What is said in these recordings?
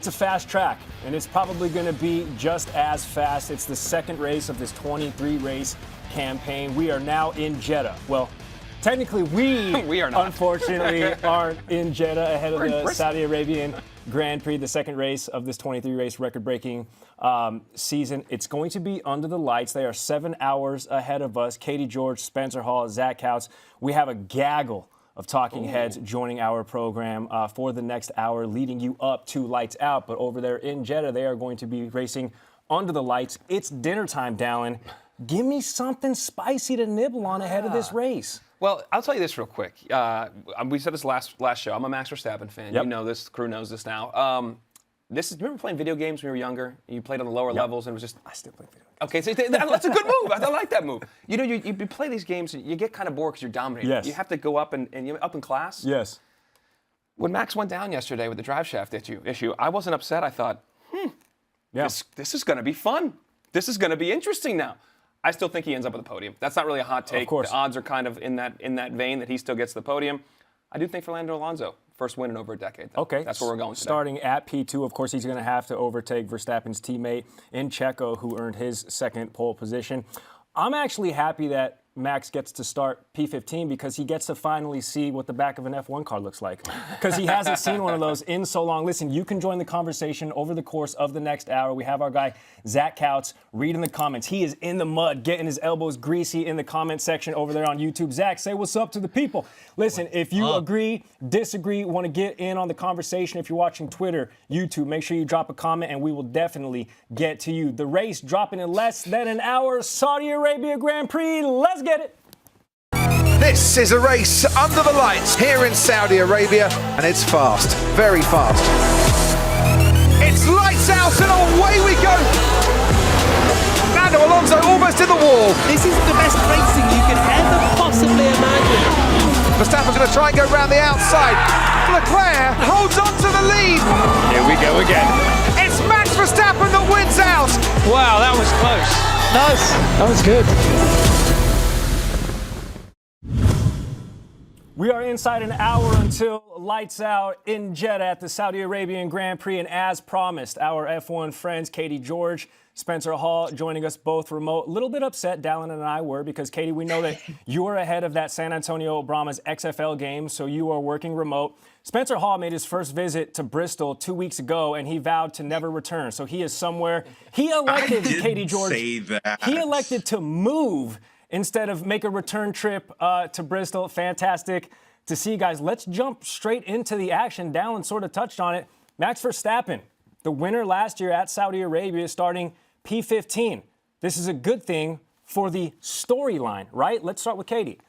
It's a fast track, and it's probably going to be just as fast. It's the second race of this 23-race campaign. We are now in Jeddah. Well, technically, we are not. Unfortunately, aren't in Jeddah ahead of the Saudi Arabian Grand Prix, the second race of this 23-race record-breaking season. It's going to be under the lights. They are 7 hours ahead of us. Katie George, Spencer Hall, Zach Couts. We have a gaggle of talking heads joining our program for the next hour, leading you up to Lights Out. But over there in Jeddah, they are going to be racing under the lights. It's dinner time, Dalen. Give me something spicy to nibble on ahead of this race. Well, I'll tell you this real quick. We said this last show. I'm a Max Verstappen fan. Yep. You know this. The crew knows this now. Remember playing video games when you were younger? You played on the lower levels, and it was just. I still play video games. Okay, so that's a good move. I like that move. You know, you play these games, and you get kind of bored because you're dominating. Yes. You have to go up and you're up in class. Yes. When Max went down yesterday with the drive shaft issue, I wasn't upset. I thought, this is going to be fun. This is going to be interesting now. I still think he ends up with the podium. That's not really a hot take. Of course. The odds are kind of in that vein that he still gets the podium. I do think Fernando Alonso, first win in over a decade, though. Okay. That's where we're going today. Starting at P2, of course, he's going to have to overtake Verstappen's teammate in Checo, who earned his second pole position. I'm actually happy that Max gets to start P15 because he gets to finally see what the back of an F1 car looks like, because he hasn't seen one of those in so long. Listen, you can join the conversation over the course of the next hour. We have our guy, Zach Couts, reading the comments. He is in the mud, getting his elbows greasy in the comment section over there on YouTube. Zach, say what's up to the people. Listen, if you agree, disagree, want to get in on the conversation, if you're watching Twitter, YouTube, make sure you drop a comment, and we will definitely get to you. The race dropping in less than an hour. Saudi Arabia Grand Prix. Let's get it. This is a race under the lights here in Saudi Arabia, and it's fast, very fast. It's lights out and away we go. Fernando Alonso almost in the wall. This is the best racing you could ever possibly imagine. Verstappen's going to try and go round the outside. Leclerc holds on to the lead. Here we go again. It's Max Verstappen that wins out. Wow, that was close. Nice. That was good. We are inside an hour until lights out in Jeddah at the Saudi Arabian Grand Prix. And as promised, our F1 friends, Katie George, Spencer Hall, joining us both remote. A little bit upset, Dalen and I were, because, Katie, we know that you are ahead of that San Antonio Brahmas XFL game, so you are working remote. Spencer Hall made his first visit to Bristol 2 weeks ago, and he vowed to never return. So he is somewhere. He elected, Katie George, he elected to move instead of make a return trip to Bristol. Fantastic to see you guys. Let's jump straight into the action. Dalen sort of touched on it. Max Verstappen, the winner last year at Saudi Arabia, starting P15. This is a good thing for the storyline, right? Let's start with Katie.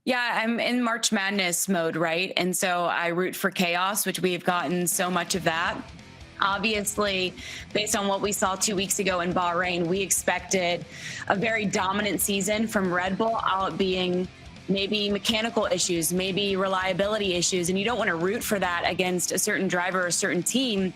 Yeah, I'm in March Madness mode, right? And so I root for chaos, which we've gotten so much of that. Obviously, based on what we saw 2 weeks ago in Bahrain, we expected a very dominant season from Red Bull, all it being maybe mechanical issues, maybe reliability issues, and you don't want to root for that against a certain driver or a certain team.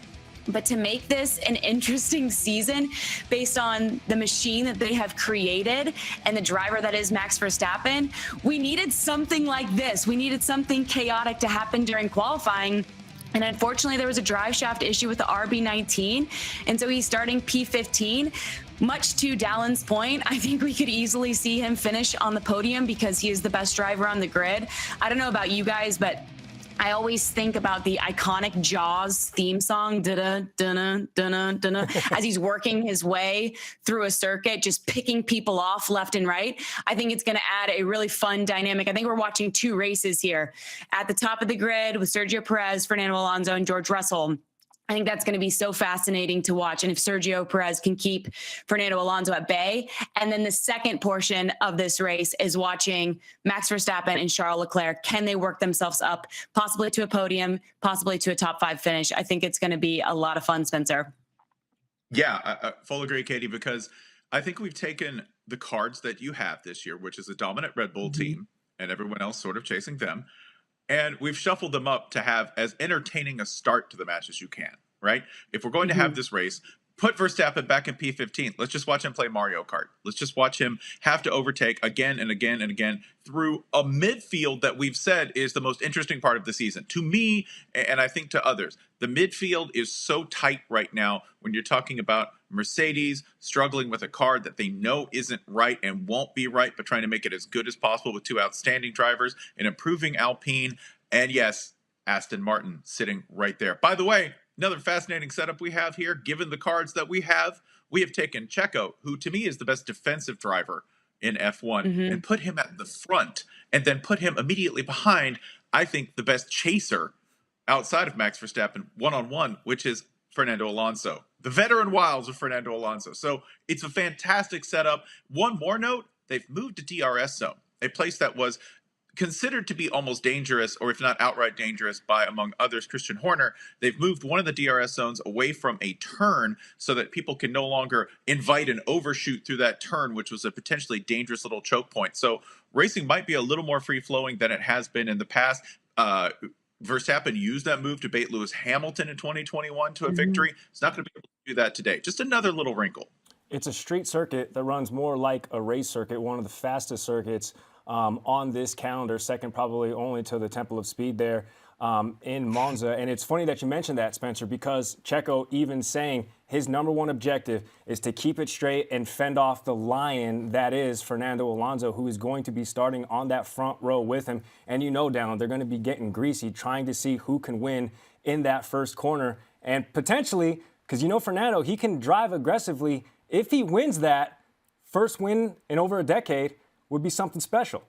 But to make this an interesting season based on the machine that they have created and the driver that is Max Verstappen, we needed something like this. We needed something chaotic to happen during qualifying. And unfortunately, there was a drive shaft issue with the RB19. And so he's starting P15. Much to Dalen's point, I think we could easily see him finish on the podium because he is the best driver on the grid. I don't know about you guys, but I always think about the iconic Jaws theme song, da-da, da-da, da-da, da-da, as he's working his way through a circuit, just picking people off left and right. I think it's going to add a really fun dynamic. I think we're watching two races here at the top of the grid with Sergio Perez, Fernando Alonso, and George Russell. I think that's going to be so fascinating to watch. And if Sergio Perez can keep Fernando Alonso at bay. And then the second portion of this race is watching Max Verstappen and Charles Leclerc. Can they work themselves up, possibly to a podium, possibly to a top 5 finish? I think it's going to be a lot of fun, Spencer. Yeah, I full agree, Katie, because I think we've taken the cards that you have this year, which is a dominant Red Bull team and everyone else sort of chasing them. And we've shuffled them up to have as entertaining a start to the match as you can, right? If we're going to have this race, put Verstappen back in P15. Let's just watch him play Mario Kart. Let's just watch him have to overtake again and again and again through a midfield that we've said is the most interesting part of the season. To me, and I think to others, the midfield is so tight right now when you're talking about Mercedes struggling with a car that they know isn't right and won't be right, but trying to make it as good as possible with two outstanding drivers, an improving Alpine, and yes, Aston Martin sitting right there. By the way, another fascinating setup we have here, given the cards that we have taken Checo, who to me is the best defensive driver in F1, and put him at the front, and then put him immediately behind, I think, the best chaser outside of Max Verstappen one-on-one, which is Fernando Alonso, the veteran wiles of Fernando Alonso. So it's a fantastic setup. One more note, they've moved to DRS zone, a place that was considered to be almost dangerous, or if not outright dangerous, by, among others, Christian Horner. They've moved one of the DRS zones away from a turn so that people can no longer invite an overshoot through that turn, which was a potentially dangerous little choke point. So racing might be a little more free-flowing than it has been in the past. Verstappen used that move to bait Lewis Hamilton in 2021 to a victory. It's not going to be able to do that today. Just another little wrinkle. It's a street circuit that runs more like a race circuit, one of the fastest circuits on this calendar, second probably only to the Temple of Speed there in Monza. And it's funny that you mentioned that, Spencer, because Checo even saying his number one objective is to keep it straight and fend off the lion that is Fernando Alonso, who is going to be starting on that front row with him. And you know, Dalen, they're going to be getting greasy, trying to see who can win in that first corner. And potentially, because you know Fernando, he can drive aggressively. If he wins that first win in over a decade, would be something special.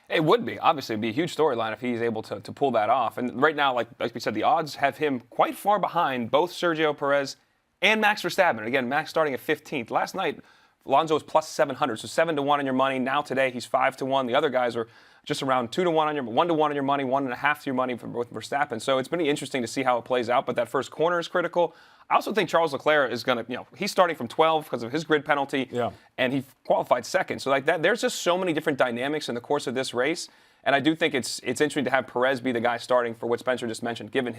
It would be. Obviously, it'd be a huge storyline if he's able to pull that off. And right now, like we said, the odds have him quite far behind both Sergio Perez and Max Verstappen. And again, Max starting at 15th. Last night, Alonso was plus 700, so 7-1 on your money. Now today, he's 5-1. The other guys are just around 2-1 on your 1-1 on your money, 1.5 to your money with Verstappen. So it's been interesting to see how it plays out. But that first corner is critical. I also think Charles Leclerc is going to, he's starting from 12 because of his grid penalty, and he qualified second. So like that, there's just so many different dynamics in the course of this race, and I do think it's interesting to have Perez be the guy starting for what Spencer just mentioned, given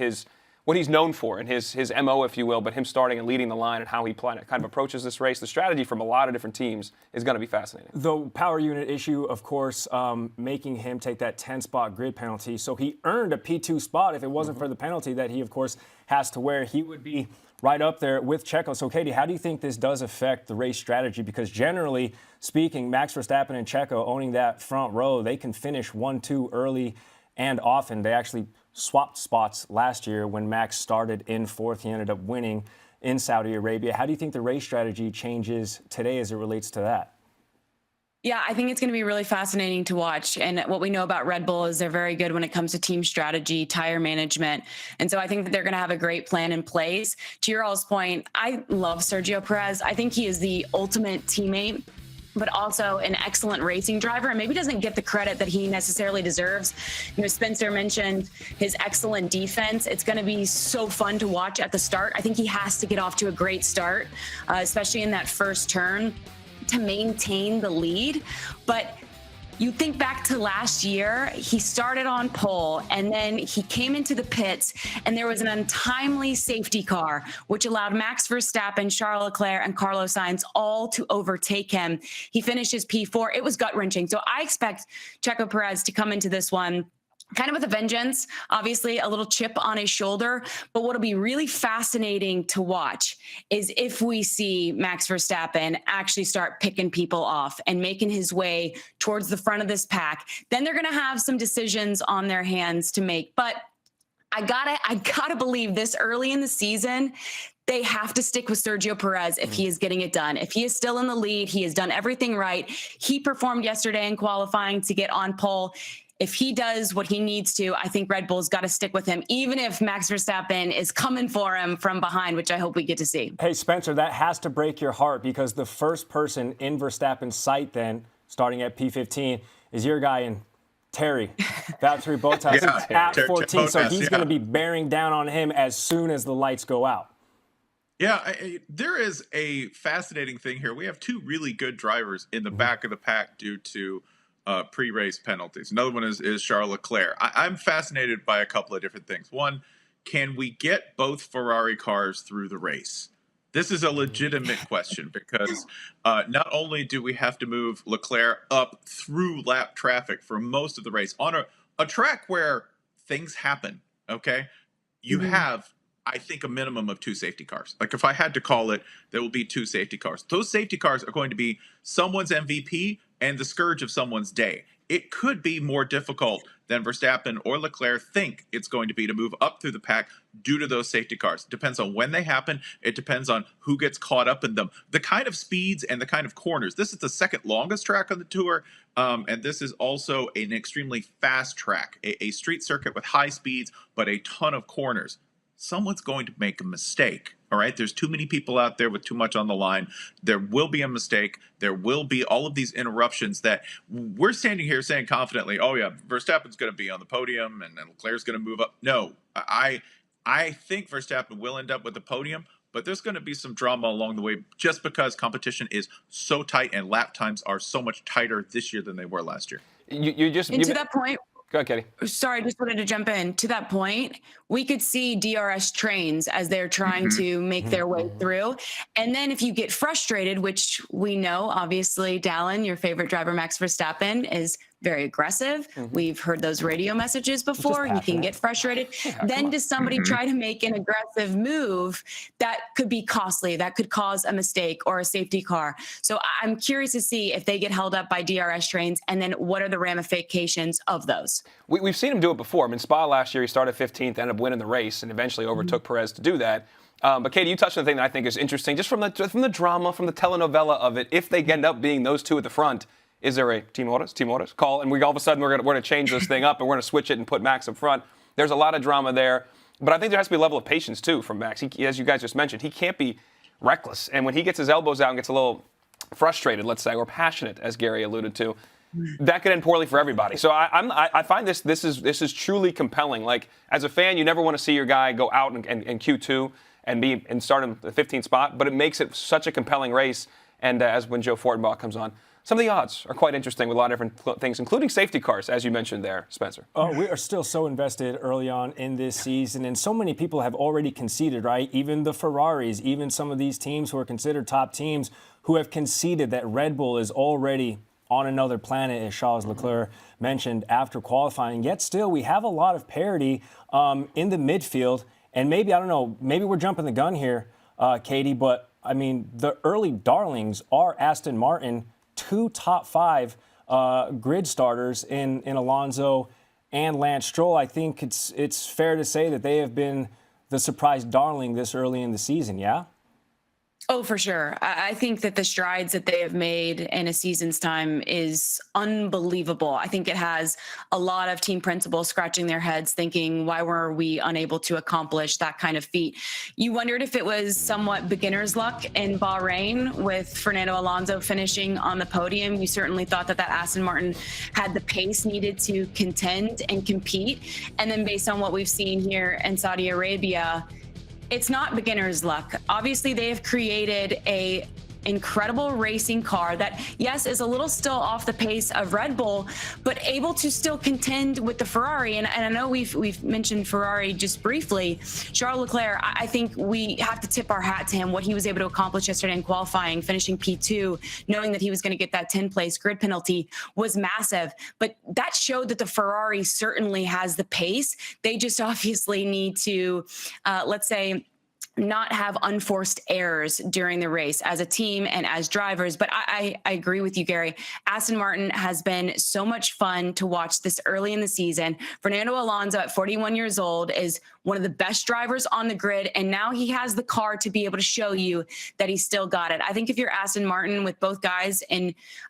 what he's known for and his MO, if you will, but him starting and leading the line and how he kind of approaches this race. The strategy from a lot of different teams is going to be fascinating. The power unit issue, of course, making him take that 10-spot grid penalty. So he earned a P2 spot. If it wasn't for the penalty that he, of course, has to wear, he would be right up there with Checo. So, Katie, how do you think this does affect the race strategy? Because generally speaking, Max Verstappen and Checo owning that front row, they can finish 1-2 early and often. They actually swapped spots last year when Max started in fourth. He ended up winning in Saudi Arabia. How do you think the race strategy changes today as it relates to that? Yeah, I think it's going to be really fascinating to watch. And what we know about Red Bull is they're very good when it comes to team strategy, tire management. And so I think that they're going to have a great plan in place. To your all's point, I love Sergio Perez. I think he is the ultimate teammate, but also an excellent racing driver, and maybe doesn't get the credit that he necessarily deserves. Spencer mentioned his excellent defense. It's going to be so fun to watch at the start. I think he has to get off to a great start, especially in that first turn, to maintain the lead. But you think back to last year, he started on pole and then he came into the pits and there was an untimely safety car, which allowed Max Verstappen, Charles Leclerc, and Carlos Sainz all to overtake him. He finishes P4. It was gut-wrenching. So I expect Checo Perez to come into this one kind of with a vengeance, obviously a little chip on his shoulder. But what'll be really fascinating to watch is if we see Max Verstappen actually start picking people off and making his way towards the front of this pack. Then they're going to have some decisions on their hands to make. But I gotta believe this early in the season, they have to stick with Sergio Perez if he is getting it done. If he is still in the lead, he has done everything right. He performed yesterday in qualifying to get on pole. If he does what he needs to, I think Red Bull's got to stick with him, even if Max Verstappen is coming for him from behind, which I hope we get to see. Hey, Spencer, that has to break your heart because the first person in Verstappen's sight then, starting at P15, is your guy in Terry, Valtteri Bottas at 14. So he's going to be bearing down on him as soon as the lights go out. Yeah, there is a fascinating thing here. We have two really good drivers in the back of the pack due to pre-race penalties. Another one is Charles Leclerc. I'm fascinated by a couple of different things. One, can we get both Ferrari cars through the race? This is a legitimate question because not only do we have to move Leclerc up through lap traffic for most of the race on a track where things happen, okay? You have, I think, a minimum of 2 safety cars. Like if I had to call it, there will be 2 safety cars. Those safety cars are going to be someone's MVP and the scourge of someone's day. It could be more difficult than Verstappen or Leclerc think it's going to be to move up through the pack due to those safety cars. It depends on when they happen. It depends on who gets caught up in them. The kind of speeds and the kind of corners. This is the second longest track on the tour, and this is also an extremely fast track, a street circuit with high speeds, but a ton of corners. Someone's going to make a mistake. All right. There's too many people out there with too much on the line. There will be a mistake. There will be all of these interruptions that we're standing here saying confidently, oh, yeah, Verstappen's going to be on the podium and Leclerc's going to move up. No, I think Verstappen will end up with the podium, but there's going to be some drama along the way just because competition is so tight and lap times are so much tighter this year than they were last year. To that point. Go ahead, Katie. Sorry, I just wanted to jump in. To that point, we could see DRS trains as they're trying to make their way through. And then if you get frustrated, which we know, obviously, Dalen, your favorite driver, Max Verstappen, is very aggressive. We've heard those radio messages before. You can get frustrated. Then does somebody try to make an aggressive move that could be costly, that could cause a mistake or a safety car? So I'm curious to see if they get held up by DRS trains and then what are the ramifications of those? We've seen him do it before. I mean, Spa last year, he started 15th, ended up winning the race, and eventually overtook Perez to do that. But Katie, you touched on the thing that I think is interesting, just from the drama, from the telenovela of it. If they end up being those two at the front, is there a team orders call? And all of a sudden we're going to change this thing up and we're going to switch it and put Max up front. There's a lot of drama there. But I think there has to be a level of patience, too, from Max. As you guys just mentioned, he can't be reckless. And when he gets his elbows out and gets a little frustrated, let's say, or passionate, as Gary alluded to, that could end poorly for everybody. So I find this is truly compelling. Like, as a fan, you never want to see your guy go out in Q2 and start in the 15th spot, but it makes it such a compelling race. And as when Joe Fortenbaugh comes on, some of the odds are quite interesting with a lot of different things, including safety cars, as you mentioned there, Spencer. Oh, we are still so invested early on in this season, and so many people have already conceded, right? Even the Ferraris, even some of these teams who are considered top teams who have conceded that Red Bull is already on another planet, as Charles Leclerc mentioned after qualifying. Yet still, we have a lot of parity in the midfield, and maybe, I don't know, maybe we're jumping the gun here, Katie, but, I mean, the early darlings are Aston Martin, 2 top 5 grid starters in Alonso and Lance Stroll. I think it's fair to say that they have been the surprise darling this early in the season, yeah? Oh, for sure. I think that the strides that they have made in a season's time is unbelievable. I think it has a lot of team principals scratching their heads thinking, why were we unable to accomplish that kind of feat? You wondered if it was somewhat beginner's luck in Bahrain with Fernando Alonso finishing on the podium. You certainly thought that Aston Martin had the pace needed to contend and compete. And then based on what we've seen here in Saudi Arabia, it's not beginner's luck. Obviously, they have created a incredible racing car that, yes, is a little still off the pace of Red Bull, but able to still contend with the Ferrari. And I know we've mentioned Ferrari just briefly. Charles Leclerc, I think we have to tip our hat to him, what he was able to accomplish yesterday in qualifying, finishing P2, knowing that he was going to get that 10th-place grid penalty was massive. But that showed that the Ferrari certainly has the pace. They just obviously need to, let's say, not have unforced errors during the race as a team and as drivers. But I agree with you, Gary. Aston Martin has been so much fun to watch this early in the season. Fernando Alonso at 41 years old is one of the best drivers on the grid. And now he has the car to be able to show you that he's still got it. I think if you're Aston Martin with both guys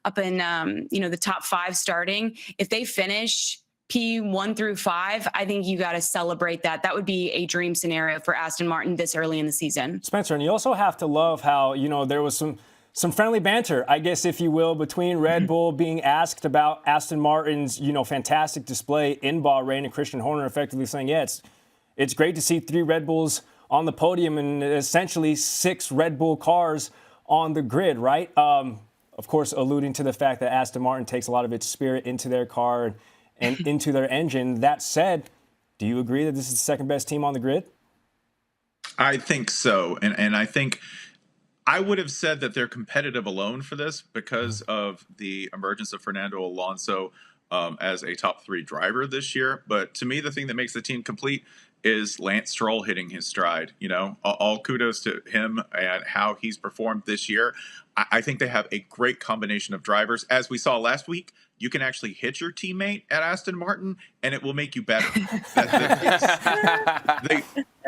up in the top 5 starting, if they finish P1 through 5, I think you got to celebrate that. That would be a dream scenario for Aston Martin this early in the season. Spencer, and you also have to love how, there was some friendly banter, I guess, if you will, between Red Bull being asked about Aston Martin's, fantastic display in Bahrain, and Christian Horner effectively saying, yeah, it's great to see 3 Red Bulls on the podium and essentially 6 Red Bull cars on the grid, right? Of course, alluding to the fact that Aston Martin takes a lot of its spirit into their car and into their engine. That said, do you agree that this is the second best team on the grid? I think so. And I think I would have said that they're competitive alone for this because of the emergence of Fernando Alonso as a top 3 driver this year. But to me, the thing that makes the team complete is Lance Stroll hitting his stride. You know, all kudos to him and how he's performed this year. I think they have a great combination of drivers. As we saw last week, you can actually hit your teammate at Aston Martin and it will make you better.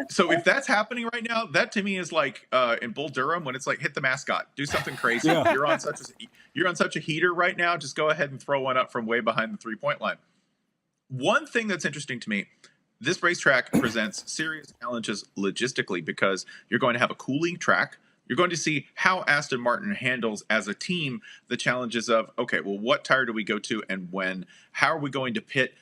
So if that's happening right now, that to me is like in Bull Durham when it's like hit the mascot, do something crazy. Yeah. You're on such a heater right now. Just go ahead and throw one up from way behind the 3-point line. One thing that's interesting to me, this racetrack presents serious challenges logistically because you're going to have a cooling track. You're going to see how Aston Martin handles as a team the challenges of, okay, well, what tire do we go to and when? How are we going to pit?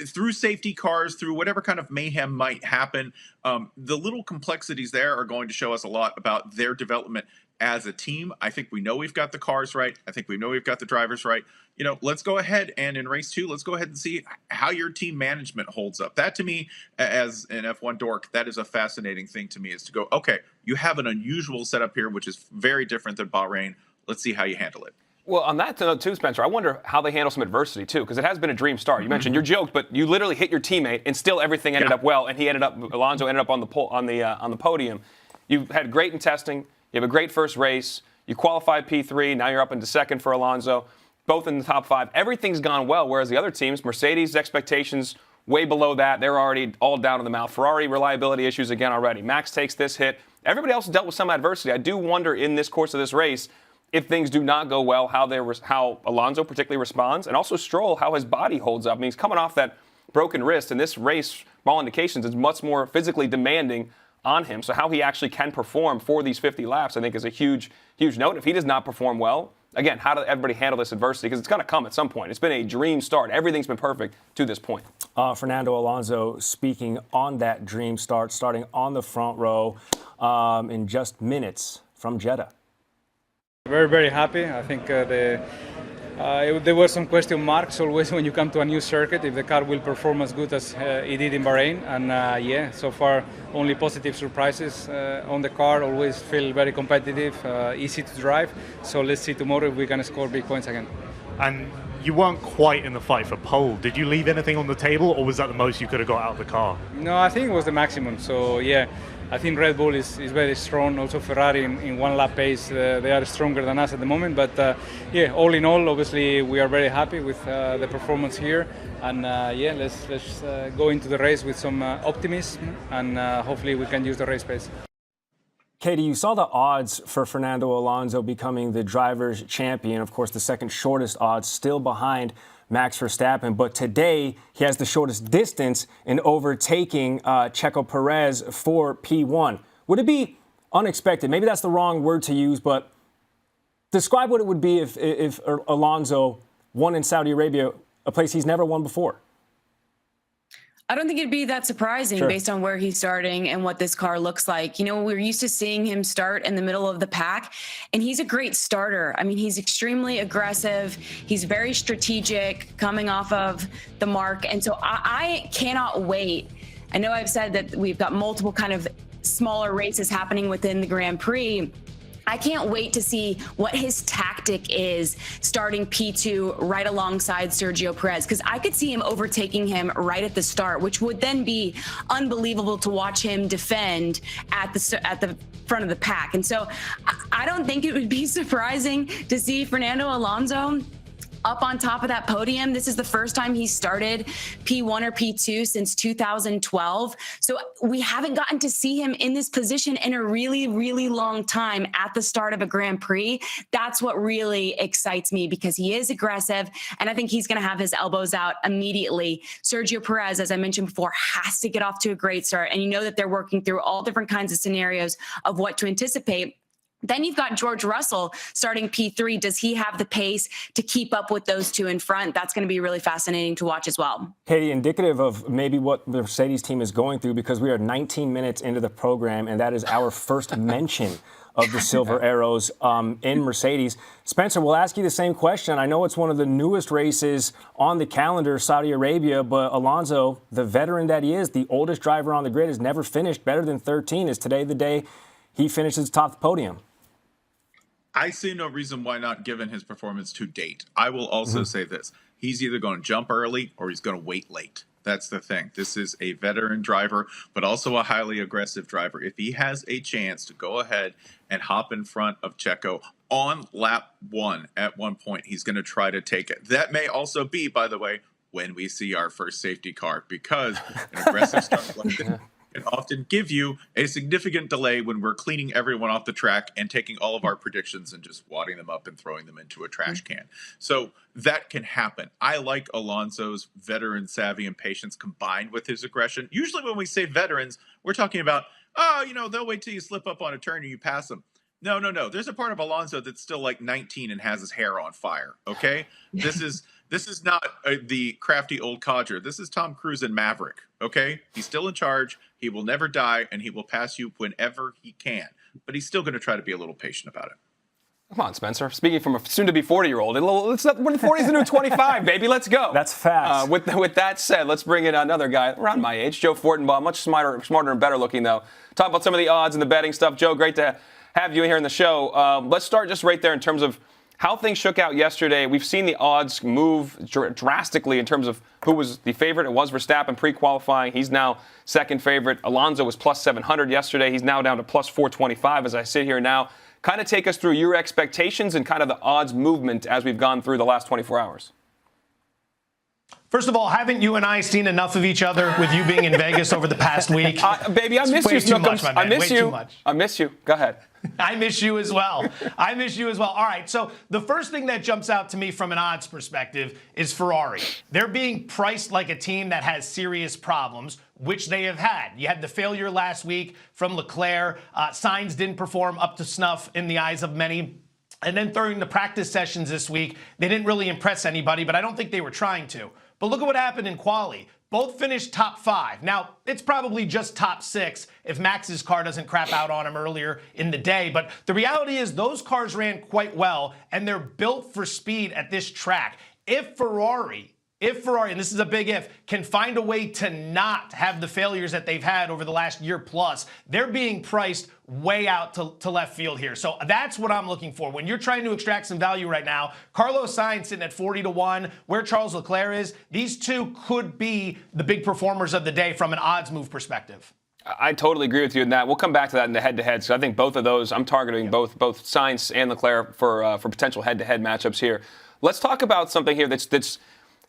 Through safety cars, through whatever kind of mayhem might happen, the little complexities there are going to show us a lot about their development as a team. I think we know we've got the cars right. I think we know we've got the drivers right. You know, let's go ahead and in race 2, let's go ahead and see how your team management holds up. That to me, as an F1 dork, that is a fascinating thing to me, is to go, okay, you have an unusual setup here, which is very different than Bahrain. Let's see how you handle it. Well, on that note too, Spencer, I wonder how they handle some adversity too, because it has been a dream start. You mentioned you joked, but you literally hit your teammate, and still everything ended up well, and Alonso ended up on the podium. You had great in testing. You have a great first race. You qualified P3. Now you're up into second for Alonso, both in the top 5. Everything's gone well, whereas the other teams, Mercedes expectations way below that. They're already all down in the mouth. Ferrari reliability issues again already. Max takes this hit. Everybody else has dealt with some adversity. I do wonder in this course of this race, if things do not go well, how Alonso particularly responds, and also Stroll, how his body holds up. I mean, he's coming off that broken wrist, and this race, from all indications, is much more physically demanding on him. So how he actually can perform for these 50 laps, I think, is a huge, huge note. If he does not perform well, again, how does everybody handle this adversity? Because it's going to come at some point. It's been a dream start. Everything's been perfect to this point. Fernando Alonso speaking on that dream start, starting on the front row in just minutes from Jeddah. Very, very happy. I think there were some question marks always when you come to a new circuit, if the car will perform as good as it did in Bahrain. And yeah, so far only positive surprises on the car. Always feel very competitive, easy to drive. So let's see tomorrow if we can score big points again. And you weren't quite in the fight for pole. Did you leave anything on the table, or was that the most you could have got out of the car? No, I think it was the maximum. So yeah, I think Red Bull is very strong. Also Ferrari in one lap pace, they are stronger than us at the moment. But yeah, all in all, obviously we are very happy with the performance here. And yeah, let's go into the race with some optimism, and hopefully we can use the race pace. Katie, you saw the odds for Fernando Alonso becoming the driver's champion. Of course, the second shortest odds, still behind Max Verstappen. But today, he has the shortest distance in overtaking Checo Perez for P1. Would it be unexpected? Maybe that's the wrong word to use, but describe what it would be if Alonso won in Saudi Arabia, a place he's never won before. I don't think it'd be that surprising based on where he's starting and what this car looks like. You know, we're used to seeing him start in the middle of the pack, and he's a great starter. I mean, he's extremely aggressive. He's very strategic coming off of the mark. And so I cannot wait. I know I've said that we've got multiple kind of smaller races happening within the Grand Prix. I can't wait to see what his tactic is starting P2 right alongside Sergio Perez, because I could see him overtaking him right at the start, which would then be unbelievable to watch him defend at the front of the pack. And so I don't think it would be surprising to see Fernando Alonso up on top of that podium. This is the first time he started P1 or P2 since 2012. So we haven't gotten to see him in this position in a really, really long time at the start of a Grand Prix. That's what really excites me, because he is aggressive, and I think he's going to have his elbows out immediately. Sergio Perez, as I mentioned before, has to get off to a great start. And you know that they're working through all different kinds of scenarios of what to anticipate. Then you've got George Russell starting P3. Does he have the pace to keep up with those two in front? That's going to be really fascinating to watch as well. Katie, indicative of maybe what the Mercedes team is going through, because we are 19 minutes into the program, and that is our first mention of the Silver Arrows in Mercedes. Spencer, we'll ask you the same question. I know it's one of the newest races on the calendar, Saudi Arabia, but Alonso, the veteran that he is, the oldest driver on the grid, has never finished better than 13. Is today the day he finishes atop the podium? I see no reason why not, given his performance to date. I will also say this. He's either going to jump early or he's going to wait late. That's the thing. This is a veteran driver, but also a highly aggressive driver. If he has a chance to go ahead and hop in front of Checo on lap 1 at one point, he's going to try to take it. That may also be, by the way, when we see our first safety car, because an aggressive start like this can often give you a significant delay when we're cleaning everyone off the track and taking all of our predictions and just wadding them up and throwing them into a trash can. So that can happen. I like Alonso's veteran savvy and patience combined with his aggression. Usually when we say veterans, we're talking about, they'll wait till you slip up on a turn and you pass them. No. There's a part of Alonso that's still like 19 and has his hair on fire, okay? This is not the crafty old codger. This is Tom Cruise in Maverick, okay? He's still in charge. He will never die, and he will pass you whenever he can. But he's still going to try to be a little patient about it. Come on, Spencer. Speaking from a soon-to-be 40-year-old, when 40 is the new 25, baby. Let's go. That's fast. With that said, let's bring in another guy around my age, Joe Fortenbaugh, much smarter and better looking, though. Talk about some of the odds and the betting stuff. Joe, great to have you here in the show. Let's start just right there in terms of how things shook out yesterday. We've seen the odds move drastically in terms of who was the favorite. It was Verstappen pre-qualifying. He's now second favorite. Alonso was plus 700 yesterday. He's now down to plus 425 as I sit here now. Kind of take us through your expectations and kind of the odds movement as we've gone through the last 24 hours. First of all, haven't you and I seen enough of each other with you being in Vegas over the past week? Baby, I miss you, Snookums. I miss you. Way too much. I miss you. Go ahead. I miss you as well. All right, so the first thing that jumps out to me from an odds perspective is Ferrari. They're being priced like a team that has serious problems, which they have had. You had the failure last week from Leclerc. Sainz didn't perform up to snuff in the eyes of many. And then during the practice sessions this week, they didn't really impress anybody, but I don't think they were trying to. But look at what happened in quali. Both finished top 5. Now, it's probably just top 6 if Max's car doesn't crap out on him earlier in the day. But the reality is those cars ran quite well, and they're built for speed at this track. If Ferrari, and this is a big if, can find a way to not have the failures that they've had over the last year plus, they're being priced way out to left field here. So that's what I'm looking for. When you're trying to extract some value right now, Carlos Sainz sitting at 40-1, where Charles Leclerc is, these two could be the big performers of the day from an odds move perspective. I totally agree with you in that. We'll come back to that in the head-to-heads. So I think both of those, I'm targeting both Sainz and Leclerc for potential head-to-head matchups here. Let's talk about something here that's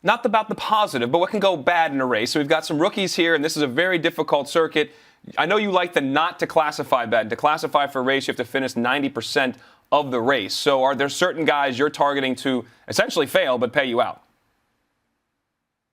not about the positive, but what can go bad in a race. So we've got some rookies here, and this is a very difficult circuit. I know you like the not to classify bet. To classify for a race, you have to finish 90% of the race. So are there certain guys you're targeting to essentially fail but pay you out?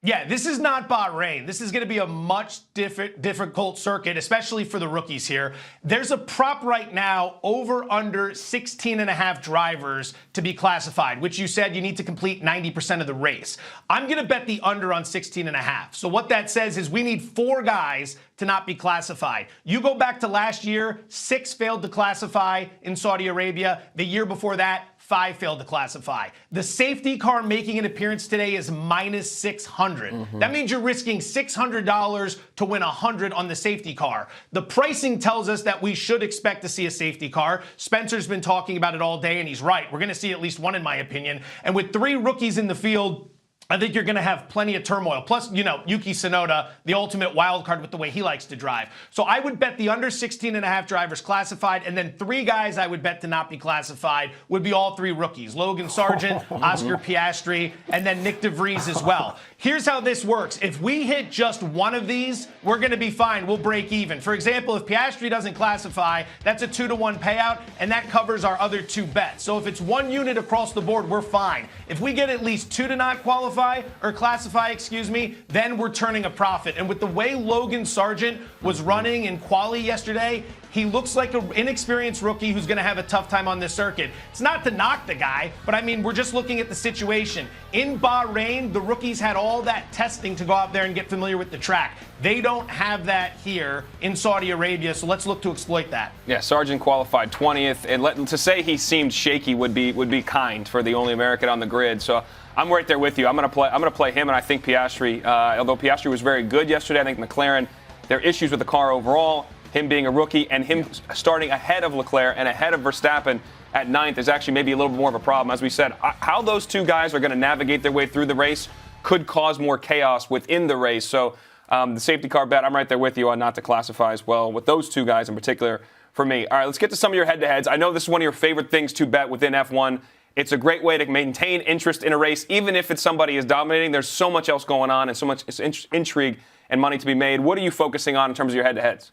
Yeah, this is not Bahrain. This is going to be a much difficult circuit, especially for the rookies here. There's a prop right now over under 16.5 drivers to be classified, which you said you need to complete 90% of the race. I'm going to bet the under on 16.5. So what that says is we need 4 guys to not be classified. You go back to last year, 6 failed to classify in Saudi Arabia. The year before that, 5 failed to classify. The safety car making an appearance today is minus 600. That means you're risking $600 to win 100 on the safety car. The pricing tells us that we should expect to see a safety car. Spencer's been talking about it all day, and he's right. We're going to see at least one, in my opinion. And with 3 rookies in the field, I think you're going to have plenty of turmoil. Plus, Yuki Tsunoda, the ultimate wild card with the way he likes to drive. So I would bet the under 16.5 drivers classified, and then 3 guys I would bet to not be classified would be all 3 rookies. Logan Sargent, Oscar Piastri, and then Nick DeVries as well. Here's how this works. If we hit just one of these, we're going to be fine. We'll break even. For example, if Piastri doesn't classify, that's a 2-to-1 payout, and that covers our other 2 bets. So if it's 1 unit across the board, we're fine. If we get at least 2 to not qualify, then we're turning a profit. And with the way Logan Sargent was running in quali yesterday, he looks like an inexperienced rookie who's going to have a tough time on this circuit. It's not to knock the guy, but we're just looking at the situation. In Bahrain, the rookies had all that testing to go out there and get familiar with the track. They don't have that here in Saudi Arabia, so let's look to exploit that. Yeah, Sargent qualified 20th, and to say he seemed shaky would be kind for the only American on the grid. So I'm right there with you. I'm going to play him, and I think Piastri. Although Piastri was very good yesterday, I think McLaren, there are issues with the car overall. Him being a rookie and him starting ahead of Leclerc and ahead of Verstappen at 9th is actually maybe a little bit more of a problem. As we said, how those two guys are going to navigate their way through the race could cause more chaos within the race. So the safety car bet, I'm right there with you on not to classify as well with those two guys in particular for me. All right, let's get to some of your head-to-heads. I know this is one of your favorite things to bet within F1. It's a great way to maintain interest in a race, even if it's somebody is dominating. There's so much else going on and so much intrigue and money to be made. What are you focusing on in terms of your head-to-heads?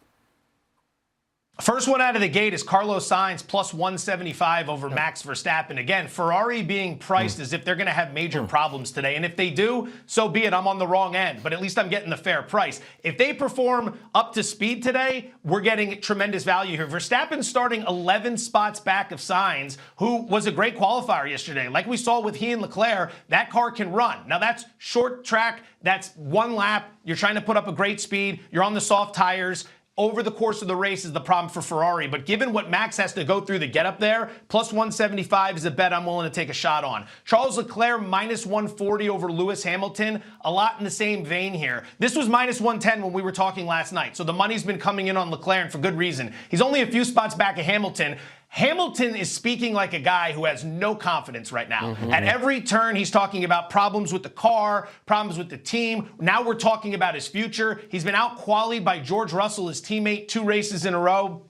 First one out of the gate is Carlos Sainz plus 175 over Max Verstappen. Again, Ferrari being priced as if they're going to have major problems today. And if they do, so be it. I'm on the wrong end, but at least I'm getting the fair price. If they perform up to speed today, we're getting tremendous value here. Verstappen starting 11 spots back of Sainz, who was a great qualifier yesterday. Like we saw with he and Leclerc, that car can run. Now that's short track. That's one lap. You're trying to put up a great speed. You're on the soft tires. Over the course of the race is the problem for Ferrari. But given what Max has to go through to get up there, plus 175 is a bet I'm willing to take a shot on. Charles Leclerc minus 140 over Lewis Hamilton, a lot in the same vein here. This was minus 110 when we were talking last night. So the money's been coming in on Leclerc, and for good reason. He's only a few spots back of Hamilton. Hamilton is speaking like a guy who has no confidence right now. At every turn, he's talking about problems with the car, problems with the team. Now we're talking about his future. He's been out-qualied by George Russell, his teammate, 2 races in a row.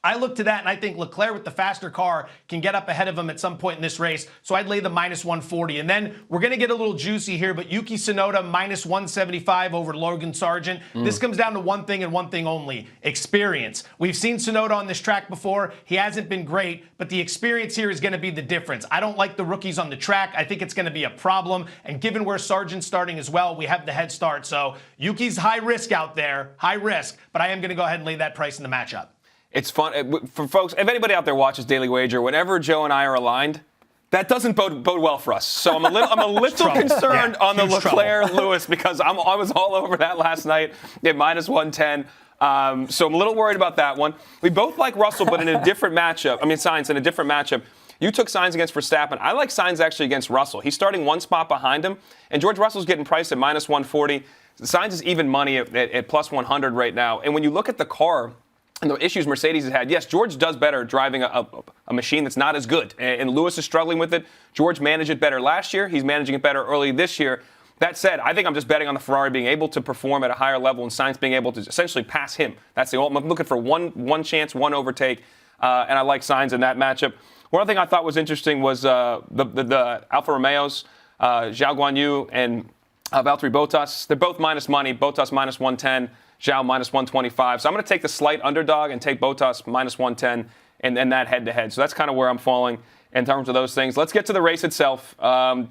I look to that, and I think Leclerc with the faster car can get up ahead of him at some point in this race, so I'd lay the minus 140. And then we're going to get a little juicy here, but Yuki Tsunoda minus 175 over Logan Sargent. This comes down to one thing and one thing only, experience. We've seen Tsunoda on this track before. He hasn't been great, but the experience here is going to be the difference. I don't like the rookies on the track. I think it's going to be a problem, and given where Sargent's starting as well, we have the head start. So Yuki's high risk out there, high risk, but I am going to go ahead and lay that price in the matchup. It's fun. For folks, if anybody out there watches Daily Wager, whenever Joe and I are aligned, that doesn't bode well for us. So I'm a little concerned on the Leclerc-Lewis because I was all over that last night at minus 110. So I'm a little worried about that one. We both like Russell, but in a different matchup. I mean, Sainz in a different matchup. You took Sainz against Verstappen. I like Sainz actually against Russell. He's starting 1 spot behind him, and George Russell's getting priced at minus 140. Sainz is even money at plus 100 right now. And when you look at the car, and the issues Mercedes has had, yes, George does better driving a machine that's not as good. And Lewis is struggling with it. George managed it better last year. He's managing it better early this year. That said, I think I'm just betting on the Ferrari being able to perform at a higher level and Sainz being able to essentially pass him. That's the I'm looking for one chance, one overtake, and I like Sainz in that matchup. One other thing I thought was interesting was the Alfa Romeos, Zhou Guanyu and Valtteri Bottas. They're both minus money. Bottas minus 110. Zhou minus 125. So I'm going to take the slight underdog and take Bottas minus 110 and that head-to-head. So that's kind of where I'm falling in terms of those things. Let's get to the race itself.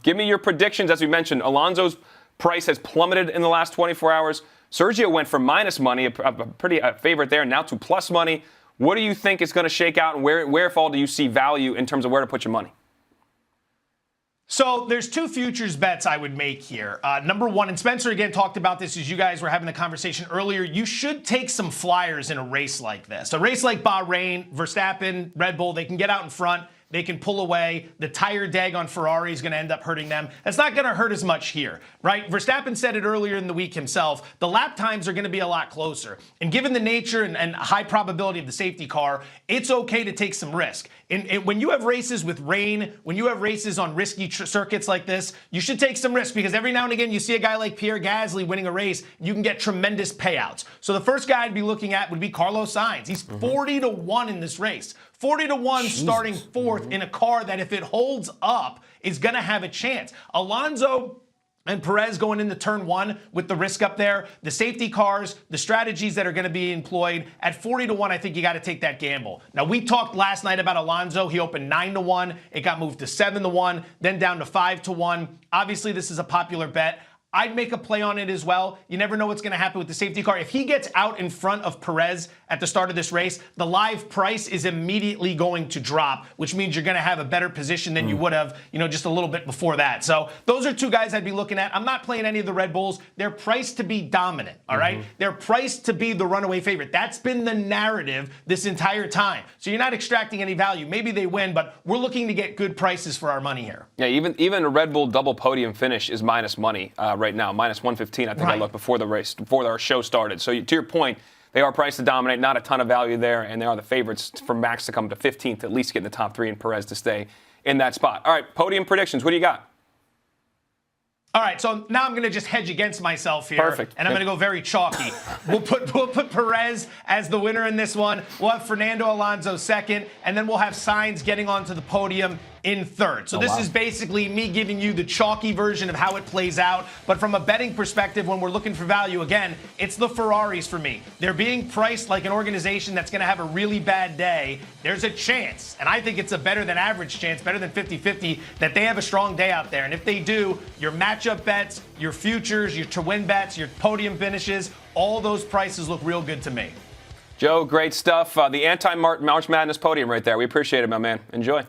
Give me your predictions. As we mentioned, Alonso's price has plummeted in the last 24 hours. Sergio went from minus money, a pretty favorite there, now to plus money. What do you think is going to shake out, and where if all, do you see value in terms of where to put your money? So there's 2 futures bets I would make here. Number one, and Spencer again talked about this as you guys were having the conversation earlier, you should take some flyers in a race like this. A race like Bahrain, Verstappen, Red Bull, they can get out in front. They can pull away. The tire dag on Ferrari is going to end up hurting them. That's not going to hurt as much here, right? Verstappen said it earlier in the week himself. The lap times are going to be a lot closer. And given the nature and high probability of the safety car, it's okay to take some risk. And when you have races with rain, when you have races on risky circuits like this, you should take some risk because every now and again you see a guy like Pierre Gasly winning a race, you can get tremendous payouts. So the first guy I'd be looking at would be Carlos Sainz. He's 40-1 in this race. 40-1 starting 4th in a car that if it holds up is going to have a chance. Alonso and Perez going into turn 1 with the risk up there, the safety cars, the strategies that are going to be employed. At 40-1, I think you got to take that gamble. Now, we talked last night about Alonso. He opened 9-1. It got moved to 7-1, then down to 5-1. Obviously, this is a popular bet. I'd make a play on it as well. You never know what's going to happen with the safety car. If he gets out in front of Perez at the start of this race, the live price is immediately going to drop, which means you're going to have a better position than you would have, just a little bit before that. So those are 2 guys I'd be looking at. I'm not playing any of the Red Bulls. They're priced to be dominant, all right? They're priced to be the runaway favorite. That's been the narrative this entire time. So you're not extracting any value. Maybe they win, but we're looking to get good prices for our money here. Yeah, even a Red Bull double podium finish is minus money right now, minus 115. I think I looked before the race, before our show started. So to your point, They are priced to dominate, not a ton of value there, and they are the favorites for Max to come to 15th, at least get in the top 3, and Perez to stay in that spot. All right, podium predictions. What do you got? All right, so now I'm going to just hedge against myself here. Perfect. And I'm going to go very chalky. We'll put Perez as the winner in this one. We'll have Fernando Alonso second, and then we'll have Sainz getting onto the podium in third. So this is basically me giving you the chalky version of how it plays out. But from a betting perspective, when we're looking for value, again, it's the Ferraris for me. They're being priced like an organization that's going to have a really bad day. There's a chance, and I think it's a better than average chance, better than 50-50, that they have a strong day out there. And if they do, your matchup bets, your futures, your to-win bets, your podium finishes, all those prices look real good to me. Joe, great stuff. The anti-March Madness podium right there. We appreciate it, my man. Enjoy.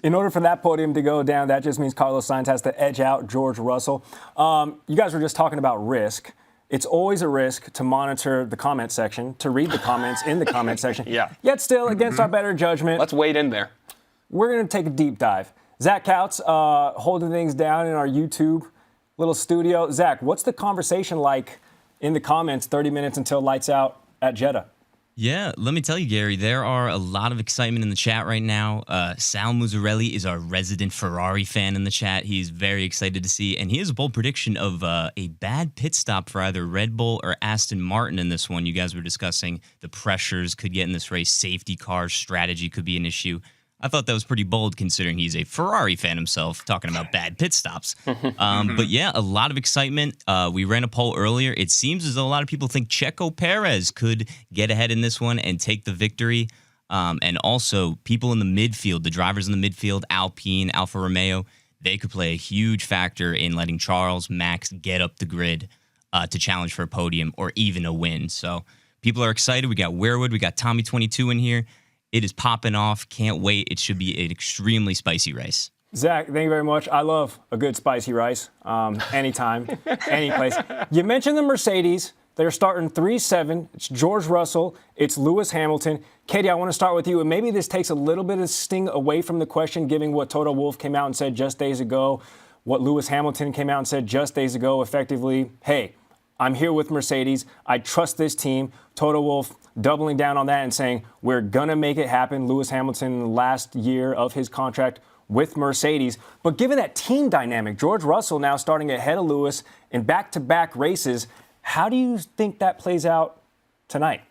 In order for that podium to go down, that just means Carlos Sainz has to edge out George Russell. You guys were just talking about risk. It's always a risk to monitor the comment section, to read the comments in the comment section. Yeah. Yet still, against our better judgment, Let's wade in there. we're going to take a deep dive. Zach Couts holding things down in our YouTube little studio. Zach, what's the conversation like in the comments 30 minutes until lights out at Jeddah? Yeah, let me tell you, Gary, there are a lot of excitement in the chat right now. Sal Muzzarelli is our resident Ferrari fan in the chat. He's very excited to see, and he has a bold prediction of a bad pit stop for either Red Bull or Aston Martin in this one. You guys were discussing the pressures could get in this race. Safety car strategy could be an issue. I thought that was pretty bold considering he's a Ferrari fan himself, talking about bad pit stops. But yeah, a lot of excitement. We ran a poll earlier. It seems as though a lot of people think Checo Perez could get ahead in this one and take the victory. And also, people in the midfield, the drivers in the midfield, Alpine, Alfa Romeo, they could play a huge factor in letting Charles, Max get up the grid to challenge for a podium or even a win. So people are excited. We got Weirwood, we got Tommy22 in here. It is popping off. Can't wait. It should be an extremely spicy race. Zach, thank you very much. I love a good spicy rice. Anytime, any place. You mentioned the Mercedes. They're starting 3-7. It's George Russell. It's Lewis Hamilton. Katie, I want to start with you. And maybe this takes a little bit of sting away from the question, given what Toto Wolff came out and said just days ago, what Lewis Hamilton came out and said just days ago, effectively, hey, I'm here with Mercedes. I trust this team. Toto Wolff doubling down on that and saying, we're going to make it happen. Lewis Hamilton in the last year of his contract with Mercedes. But given that team dynamic, George Russell now starting ahead of Lewis in back-to-back races, how do you think that plays out tonight?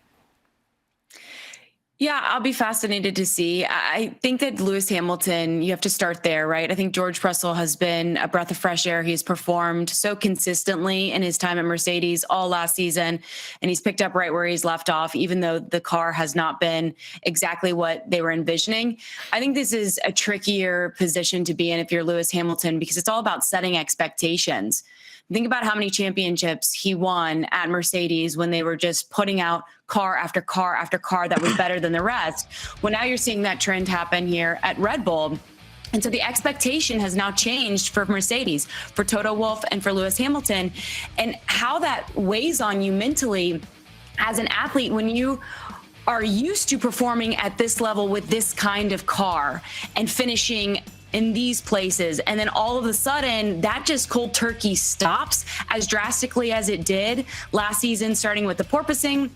Yeah, I'll be fascinated to see. I think that Lewis Hamilton, you have to start there, right? I think George Russell has been a breath of fresh air. He's performed so consistently in his time at Mercedes all last season, and he's picked up right where he's left off, even though the car has not been exactly what they were envisioning. I think this is a trickier position to be in if you're Lewis Hamilton, because it's all about setting expectations. Think about how many championships he won at Mercedes when they were just putting out car after car after car that was better than the rest. Well, now you're seeing that trend happen here at Red Bull. And so the expectation has now changed for Mercedes, for Toto Wolff, and for Lewis Hamilton, and how that weighs on you mentally as an athlete when you are used to performing at this level with this kind of car and finishing in these places. And then all of a sudden that just cold turkey stops as drastically as it did last season, starting with the porpoising.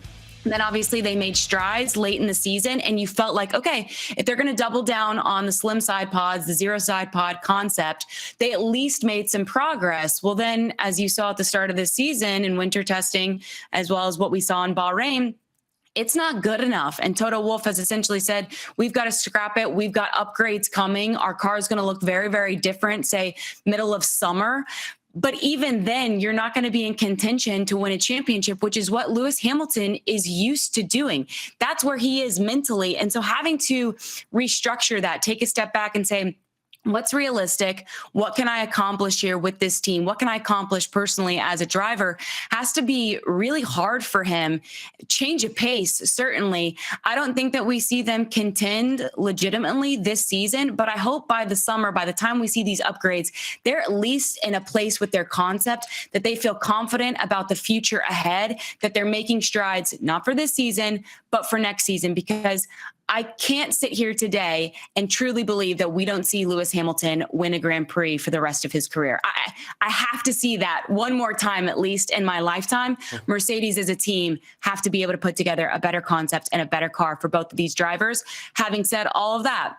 Then obviously they made strides late in the season, and you felt like, okay, if they're going to double down on the slim side pods, the zero side pod concept, they at least made some progress. Well, then as you saw at the start of the season in winter testing, as well as what we saw in Bahrain, it's not good enough. And Toto Wolff has essentially said, we've got to scrap it. We've got upgrades coming. Our car is going to look very, very different, say middle of summer. But even then, you're not going to be in contention to win a championship, which is what Lewis Hamilton is used to doing. That's where he is mentally. And so having to restructure that, take a step back and say, what's realistic? What can I accomplish here with this team? What can I accomplish personally as a driver? Has to be really hard for him. Change of pace, certainly. I don't think that we see them contend legitimately this season, but I hope by the summer, by the time we see these upgrades, they're at least in a place with their concept that they feel confident about the future ahead, that they're making strides, not for this season, but for next season, because I can't sit here today and truly believe that we don't see Lewis Hamilton win a Grand Prix for the rest of his career. I have to see that one more time, at least in my lifetime. Mercedes as a team have to be able to put together a better concept and a better car for both of these drivers. Having said all of that,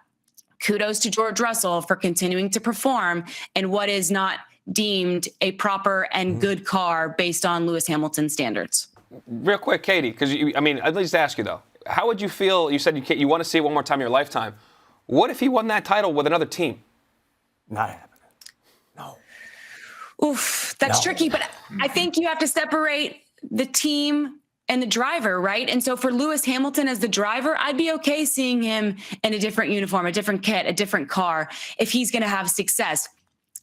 kudos to George Russell for continuing to perform in what is not deemed a proper and good car based on Lewis Hamilton standards. Real quick, Katie, because I'd least ask you though, how would you feel? You said you want to see it one more time in your lifetime. What if he won that title with another team? Not happening. No. Oof, that's tricky, but I think you have to separate the team and the driver, right? And so for Lewis Hamilton as the driver, I'd be okay seeing him in a different uniform, a different kit, a different car, if he's going to have success.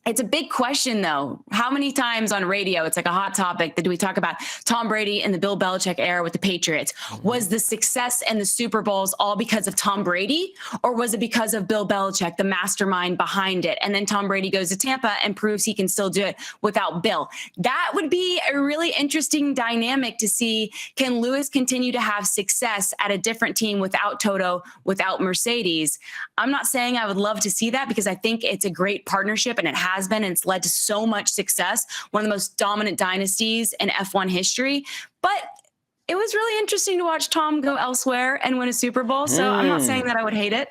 It's a big question, though. How many times on radio, it's like a hot topic, that do we talk about Tom Brady and the Bill Belichick era with the Patriots? Was the success and the Super Bowls all because of Tom Brady, or was it because of Bill Belichick, the mastermind behind it? And then Tom Brady goes to Tampa and proves he can still do it without Bill. That would be a really interesting dynamic to see. Can Lewis continue to have success at a different team without Toto, without Mercedes? I'm not saying I would love to see that, because I think it's a great partnership, and it has been, and it's led to so much success, one of the most dominant dynasties in F1 history. But it was really interesting to watch Tom go elsewhere and win a Super Bowl. So I'm not saying that I would hate it.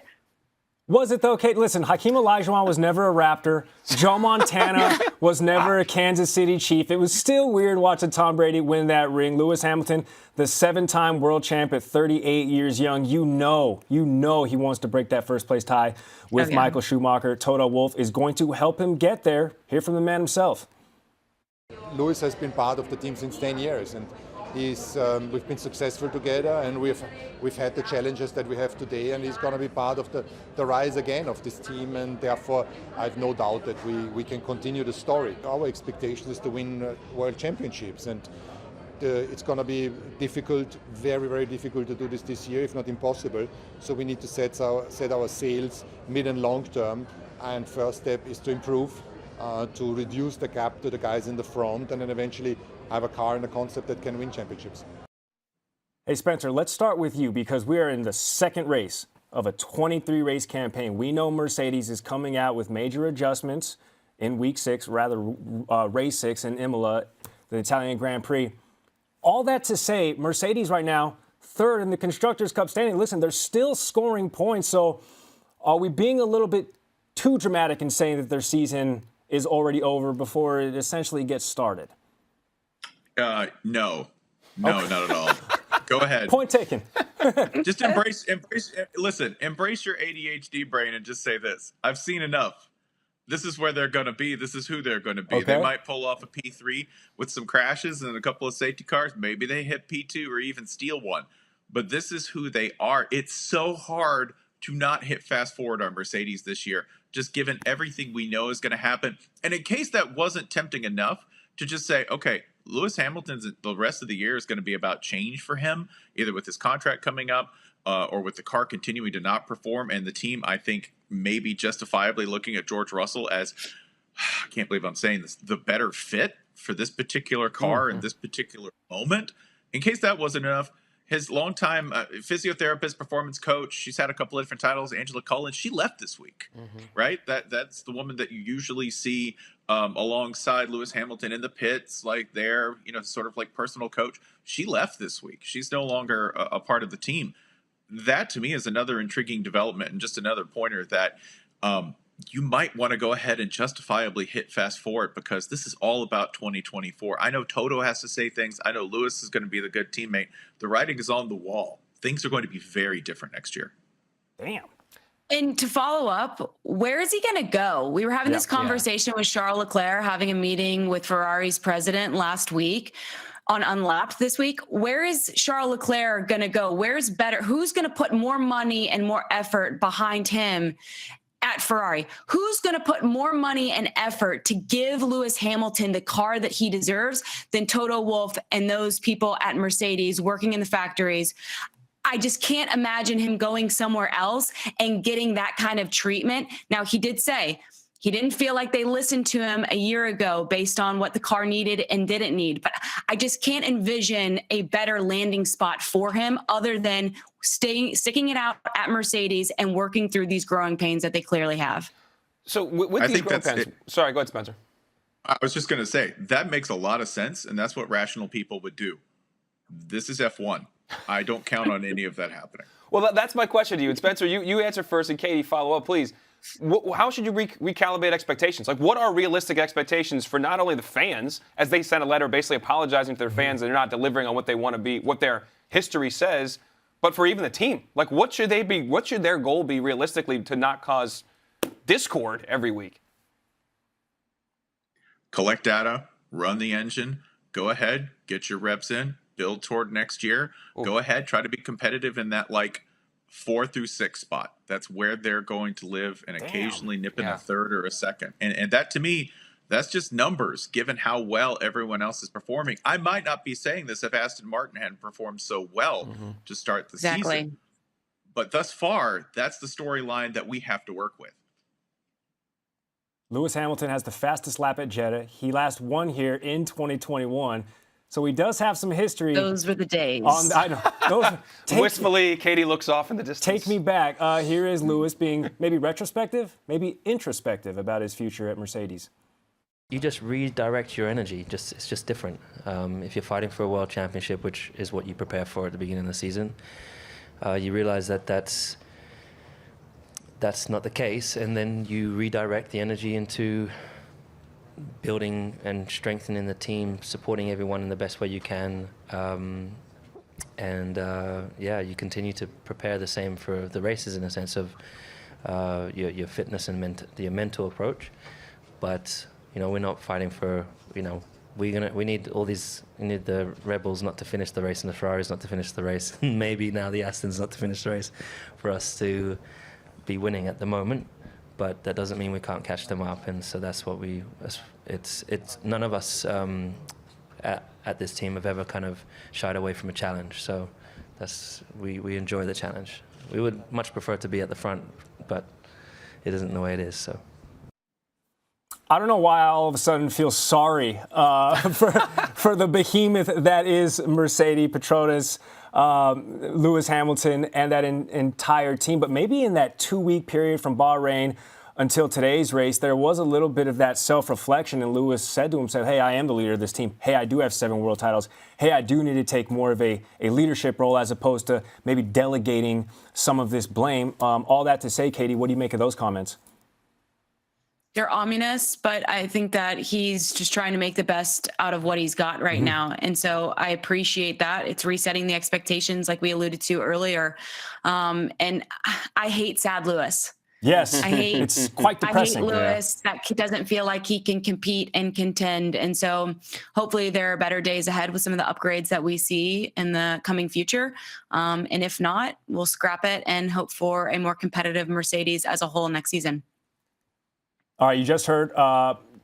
Was it though, Kate? Listen, Hakeem Olajuwon was never a Raptor. Joe Montana was never a Kansas City Chief. It was still weird watching Tom Brady win that ring. Lewis Hamilton, the 7-time world champ at 38 years young. You know he wants to break that first place tie with Michael Schumacher. Toto Wolff is going to help him get there. Hear from the man himself. Lewis has been part of the team since 10 years, and we've been successful together, and we've had the challenges that we have today, and he's going to be part of the rise again of this team, and therefore I have no doubt that we can continue the story. Our expectation is to win world championships, and it's going to be difficult, very, very difficult to do this year, if not impossible. So we need to set our sails mid and long term, and first step is to improve, to reduce the gap to the guys in the front, and then eventually have a car and a concept that can win championships. Hey, Spencer, let's start with you, because we are in the second race of a 23-race campaign. We know Mercedes is coming out with major adjustments in race 6 in Imola, the Italian Grand Prix. All that to say, Mercedes right now, third in the Constructors' Cup standing. Listen, they're still scoring points, so are we being a little bit too dramatic in saying that their season is already over before it essentially gets started? No, not at all. Go ahead. Point taken. Just embrace your ADHD brain and just say this. I've seen enough. This is where they're going to be. This is who they're going to be. Okay. They might pull off a P3 with some crashes and a couple of safety cars. Maybe they hit P2 or even steal one. But this is who they are. It's so hard to not hit fast forward on Mercedes this year, just given everything we know is going to happen. And in case that wasn't tempting enough, to just say, okay, Lewis Hamilton's the rest of the year is going to be about change for him, either with his contract coming up or with the car continuing to not perform. And the team, I think, maybe justifiably looking at George Russell as, I can't believe I'm saying this, the better fit for this particular car in this particular moment. In case that wasn't enough, his longtime physiotherapist, performance coach, she's had a couple of different titles, Angela Cullen, she left this week, right? That's the woman that you usually see alongside Lewis Hamilton in the pits, like their, sort of like personal coach. She left this week. She's no longer a part of the team. That to me is another intriguing development, and just another pointer that you might want to go ahead and justifiably hit fast forward, because this is all about 2024. I know Toto has to say things. I know Lewis is going to be the good teammate. The writing is on the wall. Things are going to be very different next year. Damn. And to follow up, where is he going to go? We were having this conversation with Charles Leclerc, having a meeting with Ferrari's president last week on Unlapped this week. Where is Charles Leclerc going to go? Where's better? Who's going to put more money and more effort behind him at Ferrari? Who's going to put more money and effort to give Lewis Hamilton the car that he deserves than Toto Wolff and those people at Mercedes working in the factories? I just can't imagine him going somewhere else and getting that kind of treatment. Now, he did say He didn't feel like they listened to him a year ago based on what the car needed and didn't need. But I just can't envision a better landing spot for him other than sticking it out at Mercedes and working through these growing pains that they clearly have. So with these growing pains, sorry, go ahead, Spencer. I was just going to say, that makes a lot of sense, and that's what rational people would do. This is F1. I don't count on any of that happening. Well, that's my question to you. And Spencer, you answer first, and Katie, follow up, please. How should you recalibrate expectations? Like, what are realistic expectations for not only the fans, as they sent a letter basically apologizing to their fans that they're not delivering on what they want to be, what their history says, but for even the team? Like, what should their goal be realistically to not cause discord every week? Collect data, run the engine, go ahead, get your reps in, build toward next year. Ooh. Go ahead, try to be competitive in that, like, 4 through 6 spot. That's where they're going to live, and occasionally nip in a third or a second. And that, to me, that's just numbers, given how well everyone else is performing. I might not be saying this if Aston Martin hadn't performed so well to start the season. But thus far, that's the storyline that we have to work with. Lewis Hamilton has the fastest lap at Jeddah. He last won here in 2021. So he does have some history. Those were the days. I know. Wistfully, Katie looks off in the distance. Take me back. Here is Lewis being maybe retrospective, maybe introspective about his future at Mercedes. You just redirect your energy. It's just different. If you're fighting for a world championship, which is what you prepare for at the beginning of the season, you realize that that's not the case, and then you redirect the energy into building and strengthening the team, supporting everyone in the best way you can, you continue to prepare the same for the races in a sense of your fitness and your mental approach. But we're not fighting for we need the Rebels not to finish the race and the Ferraris not to finish the race. Maybe now the Astons not to finish the race for us to be winning at the moment. But that doesn't mean we can't catch them up, and so that's what it's none of us at this team have ever kind of shied away from a challenge. So we enjoy the challenge. We would much prefer to be at the front, but it isn't the way it is. So I don't know why I all of a sudden feel sorry for the behemoth that is Mercedes, Petronas, Lewis Hamilton, and that entire team. But maybe in that 2-week period from Bahrain until today's race, there was a little bit of that self-reflection. And Lewis said to himself, hey, I am the leader of this team. Hey, I do have 7 world titles. Hey, I do need to take more of a leadership role as opposed to maybe delegating some of this blame. All that to say, Katie, what do you make of those comments? They're ominous, but I think that he's just trying to make the best out of what he's got right now. And so I appreciate that. It's resetting the expectations like we alluded to earlier. And I hate sad Lewis. Yes, it's quite depressing. I hate Lewis that he doesn't feel like he can compete and contend. And so hopefully there are better days ahead with some of the upgrades that we see in the coming future. And if not, we'll scrap it and hope for a more competitive Mercedes as a whole next season. All right, you just heard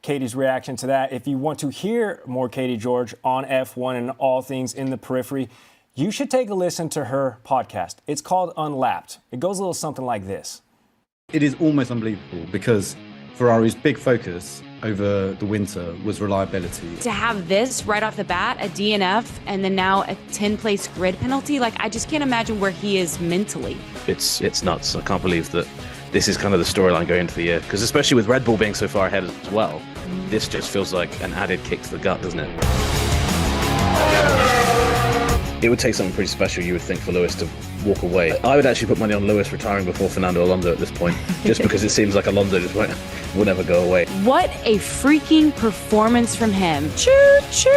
Katie's reaction to that. If you want to hear more Katie George on F1 and all things in the periphery, you should take a listen to her podcast. It's called Unlapped. It goes a little something like this. It is almost unbelievable because Ferrari's big focus over the winter was reliability. To have this right off the bat, a DNF, and then now a 10-place grid penalty, I just can't imagine where he is mentally. It's nuts. I can't believe that this is kind of the storyline going into the year, because especially with Red Bull being so far ahead as well, this just feels like an added kick to the gut, doesn't it? It would take something pretty special, you would think, for Lewis to walk away. I would actually put money on Lewis retiring before Fernando Alonso at this point, just because it seems like Alonso just will never go away. What a freaking performance from him. Choo-choo!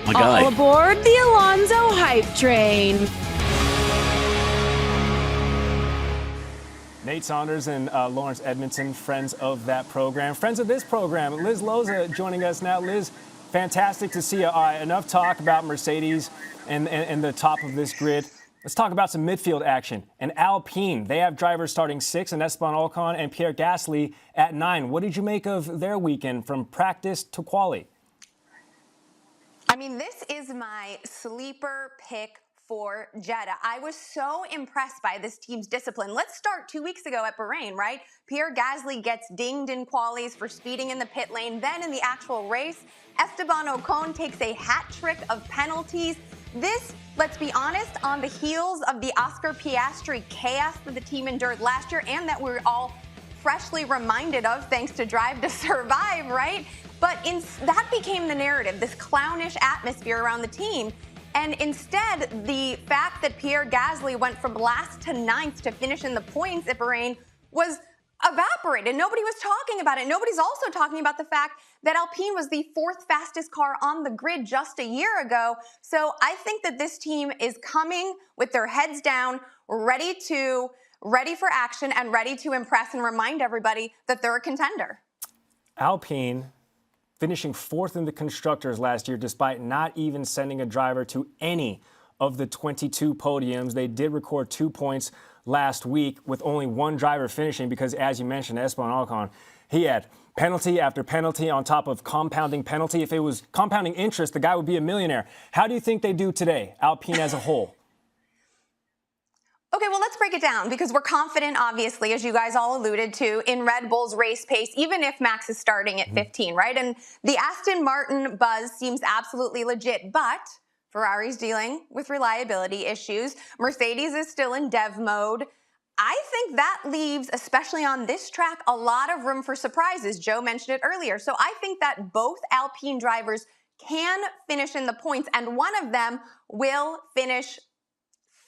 My guy. All aboard the Alonso hype train. Nate Saunders and Lawrence Edmondson, friends of that program. Friends of this program, Liz Loza joining us now. Liz, fantastic to see you. All right, enough talk about Mercedes and the top of this grid. Let's talk about some midfield action. And Alpine, they have drivers starting 6, and Esteban Ocon and Pierre Gasly at 9. What did you make of their weekend from practice to quali? I mean, this is my sleeper pick for Jeddah. I was so impressed by this team's discipline. Let's start 2 weeks ago at Bahrain, right? Pierre Gasly gets dinged in qualies for speeding in the pit lane. Then in the actual race, Esteban Ocon takes a hat trick of penalties. This, let's be honest, on the heels of the Oscar Piastri chaos that the team endured last year and that we're all freshly reminded of thanks to Drive to Survive, right? But that became the narrative, this clownish atmosphere around the team. And instead, the fact that Pierre Gasly went from last to ninth to finish in the points at Bahrain was evaporated. Nobody was talking about it. Nobody's also talking about the fact that Alpine was the fourth fastest car on the grid just a year ago. So I think that this team is coming with their heads down, ready for action and ready to impress and remind everybody that they're a contender. Alpine finishing fourth in the constructors last year despite not even sending a driver to any of the 22 podiums. They did record 2 points last week with only one driver finishing because, as you mentioned, Esteban Ocon, he had penalty after penalty on top of compounding penalty. If it was compounding interest, the guy would be a millionaire. How do you think they do today, Alpine as a whole? Okay, well, let's break it down because we're confident, obviously, as you guys all alluded to, in Red Bull's race pace, even if Max is starting at 15, right? And the Aston Martin buzz seems absolutely legit, but Ferrari's dealing with reliability issues. Mercedes is still in dev mode. I think that leaves, especially on this track, a lot of room for surprises. Joe mentioned it earlier. So I think that both Alpine drivers can finish in the points, and one of them will finish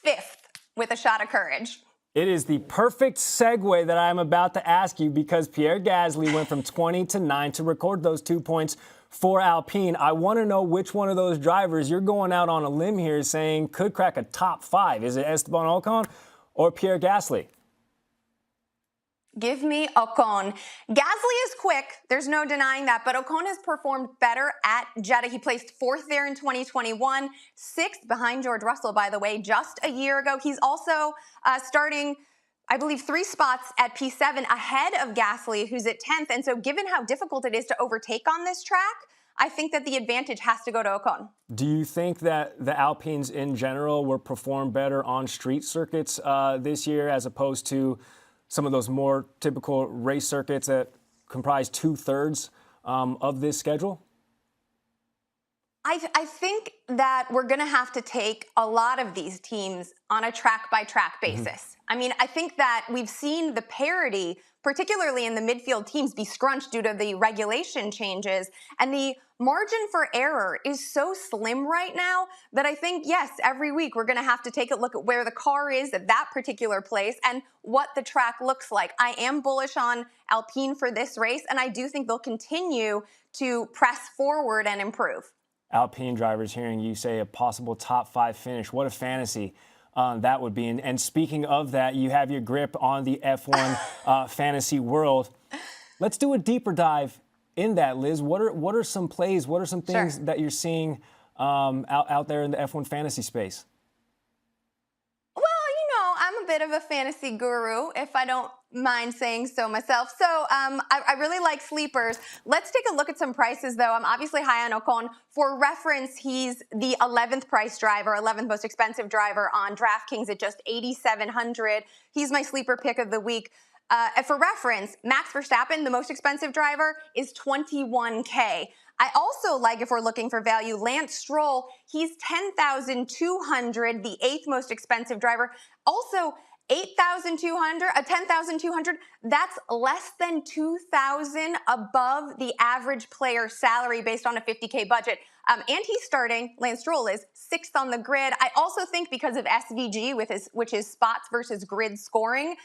fifth with a shot of courage. It is the perfect segue that I'm about to ask you because Pierre Gasly went from 20 to 9 to record those 2 points for Alpine. I want to know which one of those drivers you're going out on a limb here saying could crack a top 5. Is it Esteban Ocon or Pierre Gasly? Give me Ocon. Gasly is quick. There's no denying that. But Ocon has performed better at Jeddah. He placed fourth there in 2021, sixth behind George Russell, by the way, just a year ago. He's also starting, I believe, 3 spots at P7 ahead of Gasly, who's at 10th. And so given how difficult it is to overtake on this track, I think that the advantage has to go to Ocon. Do you think that the Alpines in general will perform better on street circuits this year as opposed to some of those more typical race circuits that comprise 2/3 of this schedule? I think that we're going to have to take a lot of these teams on a track-by-track basis. I mean, I think that we've seen the parity, particularly in the midfield teams, be scrunched due to the regulation changes. And the margin for error is so slim right now that I think, yes, every week we're going to have to take a look at where the car is at that particular place and what the track looks like. I am bullish on Alpine for this race, and I do think they'll continue to press forward and improve. Alpine drivers hearing you say a possible top 5 finish. What a fantasy that would be. And speaking of that, you have your grip on the F1 fantasy world. Let's do a deeper dive in that, Liz. What are some plays? What are some things that you're seeing out there in the F1 fantasy space? Well, you know, I'm a bit of a fantasy guru, if I don't mind saying so myself. So I really like sleepers. Let's take a look at some prices, though. I'm obviously high on Ocon. For reference, he's the 11th price driver, 11th most expensive driver on DraftKings at just $8,700. He's my sleeper pick of the week. For reference, Max Verstappen, the most expensive driver, is $21K. I also like, if we're looking for value, Lance Stroll. He's $10,200, the 8th most expensive driver. Also, $10,200, that's less than $2,000 above the average player salary based on a $50K budget. And he's starting, Lance Stroll is 6th on the grid. I also think because of SVG, which is spots versus grid scoring,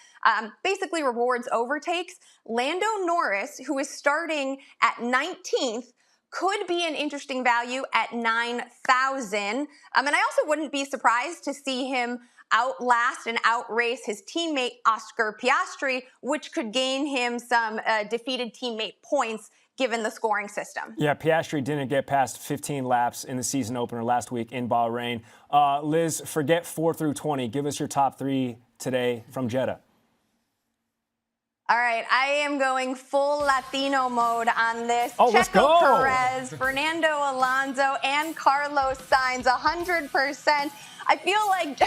basically rewards overtakes. Lando Norris, who is starting at 19th, could be an interesting value at $9,000. And I also wouldn't be surprised to see him outlast and outrace his teammate Oscar Piastri, which could gain him some defeated teammate points given the scoring system. Yeah, Piastri didn't get past 15 laps in the season opener last week in Bahrain. Liz, forget 4 through 20. Give us your top 3 today from Jeddah. All right, I am going full Latino mode on this. Oh, let's go. Checo Perez, Fernando Alonso, and Carlos Sainz, 100%. I feel like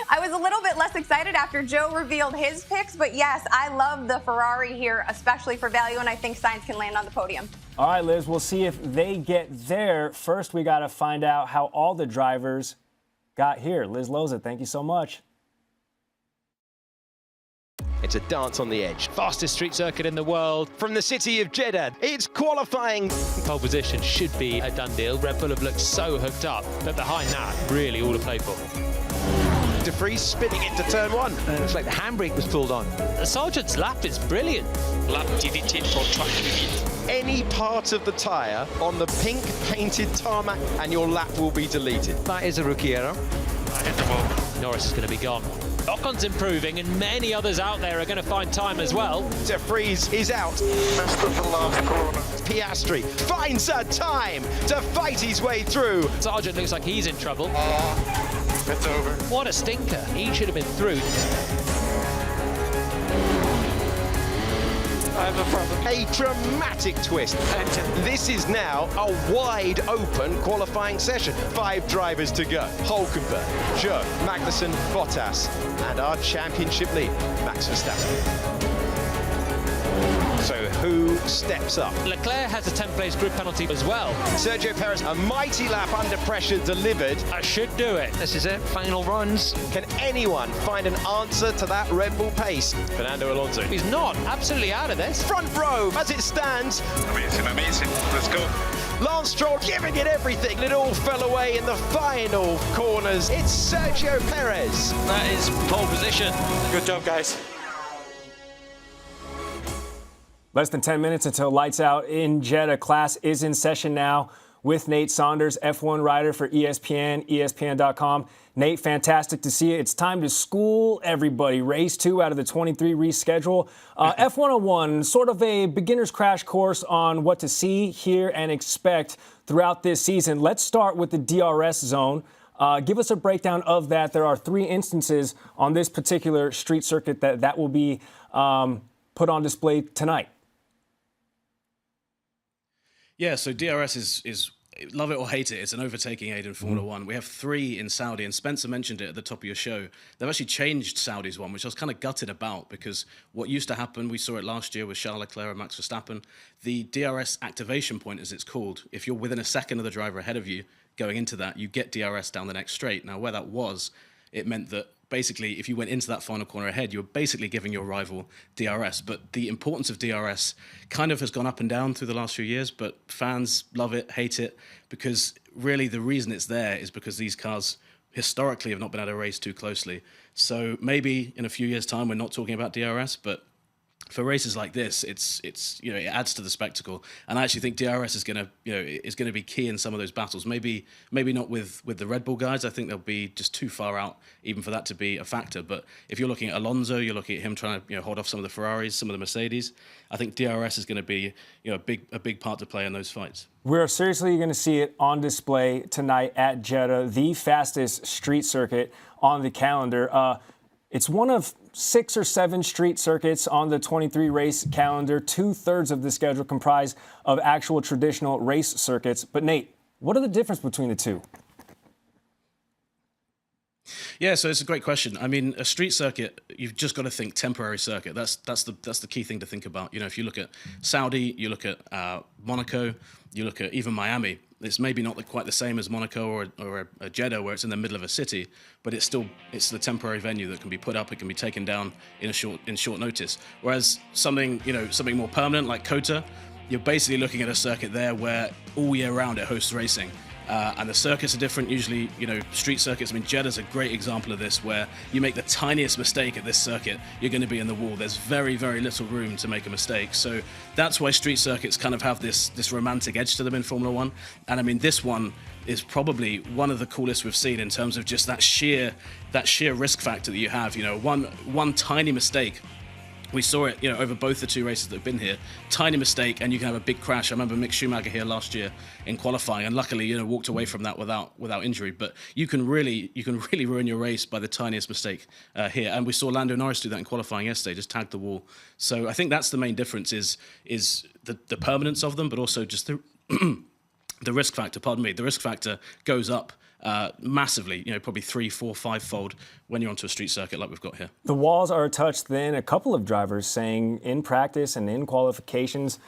I was a little bit less excited after Joe revealed his picks, but yes, I love the Ferrari here, especially for value, and I think Sainz can land on the podium. All right, Liz, we'll see if they get there. First, we got to find out how all the drivers got here. Liz Loza, thank you so much. It's a dance on the edge. Fastest street circuit in the world from the city of Jeddah. It's qualifying. Pole position should be a done deal. Red Bull have looked so hooked up, but behind that, really all to play for. De Vries spinning into turn one. Looks like the handbrake was pulled on. The Sargent's lap is brilliant. Lap deleted for track limit. Any part of the tyre on the pink painted tarmac and your lap will be deleted. That is a rookie error. I hit the wall. Norris is going to be gone. Ocon's improving, and many others out there are going to find time as well. De Vries is out. Piastri finds a time to fight his way through. Sargent looks like he's in trouble. It's over. What a stinker. He should have been through. I have a problem. A dramatic twist. This is now a wide open qualifying session. 5 drivers to go. Hulkenberg, Joe, Magnussen, Bottas, and our championship lead, Max Verstappen. So who steps up? Leclerc has a 10th place grid penalty as well. Sergio Perez, a mighty lap under pressure delivered. I should do it. This is it, final runs. Can anyone find an answer to that Red Bull pace? Fernando Alonso. He's not absolutely out of this. Front row as it stands. Amazing. Let's go. Lance Stroll giving it everything. It all fell away in the final corners. It's Sergio Perez. That is pole position. Good job, guys. Less than 10 minutes until lights out in Jeddah. Class is in session now with Nate Saunders, F1 writer for ESPN, ESPN.com. Nate, fantastic to see you. It's time to school everybody. Race 2 out of the 23 reschedule. F101, sort of a beginner's crash course on what to see, hear, and expect throughout this season. Let's start with the DRS zone. Give us a breakdown of that. There are 3 instances on this particular street circuit that will be put on display tonight. Yeah, so DRS is love it or hate it, it's an overtaking aid in Formula One. We have 3 in Saudi, and Spencer mentioned it at the top of your show. They've actually changed Saudi's one, which I was kind of gutted about, because what used to happen, we saw it last year with Charles Leclerc and Max Verstappen, the DRS activation point, as it's called, if you're within a second of the driver ahead of you going into that, you get DRS down the next straight. Now, where that was, it meant that basically, if you went into that final corner ahead, you were basically giving your rival DRS. But the importance of DRS kind of has gone up and down through the last few years, but fans love it, hate it, because really the reason it's there is because these cars historically have not been able to race too closely. So maybe in a few years' time, we're not talking about DRS, but for races like this, it's it adds to the spectacle, and I actually think DRS is going to be key in some of those battles. Maybe not with the Red Bull guys. I think they'll be just too far out even for that to be a factor. But if you're looking at Alonso, you're looking at him trying to hold off some of the Ferraris, some of the Mercedes. I think DRS is going to be a big part to play in those fights. We're seriously going to see it on display tonight at Jeddah, the fastest street circuit on the calendar. It's one of 6 or 7 street circuits on the 23 race calendar. 2/3 of the schedule comprise of actual traditional race circuits. But Nate, what are the difference between the two? Yeah, so it's a great question. I mean, a street circuit, you've just got to think temporary circuit. That's the key thing to think about. If you look at Saudi, you look at Monaco, you look at even Miami. It's maybe not quite the same as Monaco or a Jeddah, where it's in the middle of a city, but it's the temporary venue that can be put up. It can be taken down in short notice. Whereas something more permanent like Kota, you're basically looking at a circuit there where all year round it hosts racing. And the circuits are different. Usually, street circuits. I mean, Jeddah's a great example of this, where you make the tiniest mistake at this circuit, you're going to be in the wall. There's very, very little room to make a mistake. So that's why street circuits kind of have this romantic edge to them in Formula One. And I mean, this one is probably one of the coolest we've seen in terms of just that sheer risk factor that you have. One tiny mistake. We saw it, over both the 2 races that have been here. Tiny mistake, and you can have a big crash. I remember Mick Schumacher here last year in qualifying, and luckily, walked away from that without injury. But you can really ruin your race by the tiniest mistake here. And we saw Lando Norris do that in qualifying yesterday, just tag the wall. So I think that's the main difference is the permanence of them, but also just the risk factor. Pardon me, the risk factor goes up massively, probably 3, 4, 5-fold when you're onto a street circuit like we've got here. The walls are a touch thin. A couple of drivers saying in practice and in qualifications,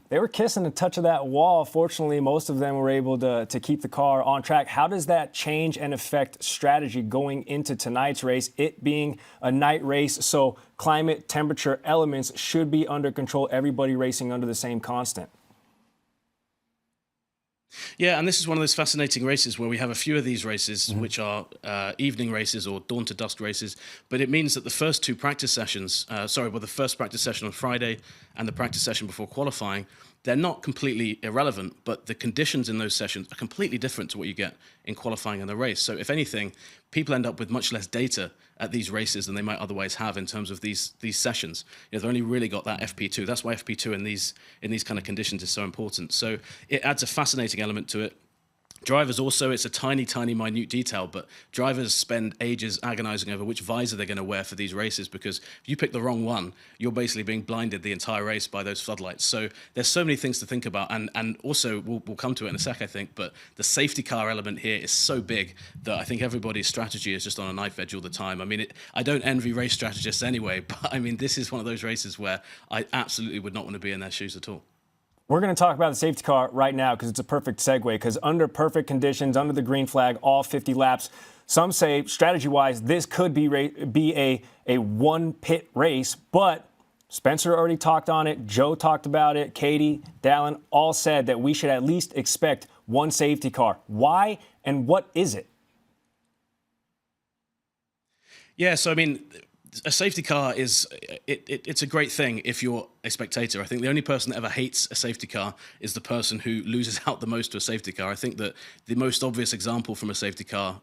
they were kissing the touch of that wall. Fortunately, most of them were able to keep the car on track. How does that change and affect strategy going into tonight's race, it being a night race, so climate, temperature elements should be under control, everybody racing under the same constant? Yeah, and this is one of those fascinating races where we have a few of these races which are evening races or dawn to dusk races, but it means that the first two practice sessions, the first practice session on Friday and the practice session before qualifying, they're not completely irrelevant, but the conditions in those sessions are completely different to what you get in qualifying in the race. So if anything, people end up with much less data at these races than they might otherwise have in terms of these sessions. They've only really got that FP2. That's why FP2 in these kind of conditions is so important. So it adds a fascinating element to it. Drivers also, it's a tiny, tiny, minute detail, but drivers spend ages agonizing over which visor they're going to wear for these races, because if you pick the wrong one, you're basically being blinded the entire race by those floodlights. So there's so many things to think about, and also, we'll come to it in a sec, I think, but the safety car element here is so big that I think everybody's strategy is just on a knife edge all the time. I mean, I don't envy race strategists anyway, but I mean, this is one of those races where I absolutely would not want to be in their shoes at all. We're going to talk about the safety car right now because it's a perfect segue, because under perfect conditions, under the green flag, all 50 laps, some say strategy-wise this could be a one-pit race, but Spencer already talked on it, Joe talked about it, Katie, Dalen all said that we should at least expect one safety car. Why and what is it? Yeah, so I mean, a safety car is it's a great thing if you're a spectator. I think the only person that ever hates a safety car is the person who loses out the most to a safety car. I think that the most obvious example from a safety car,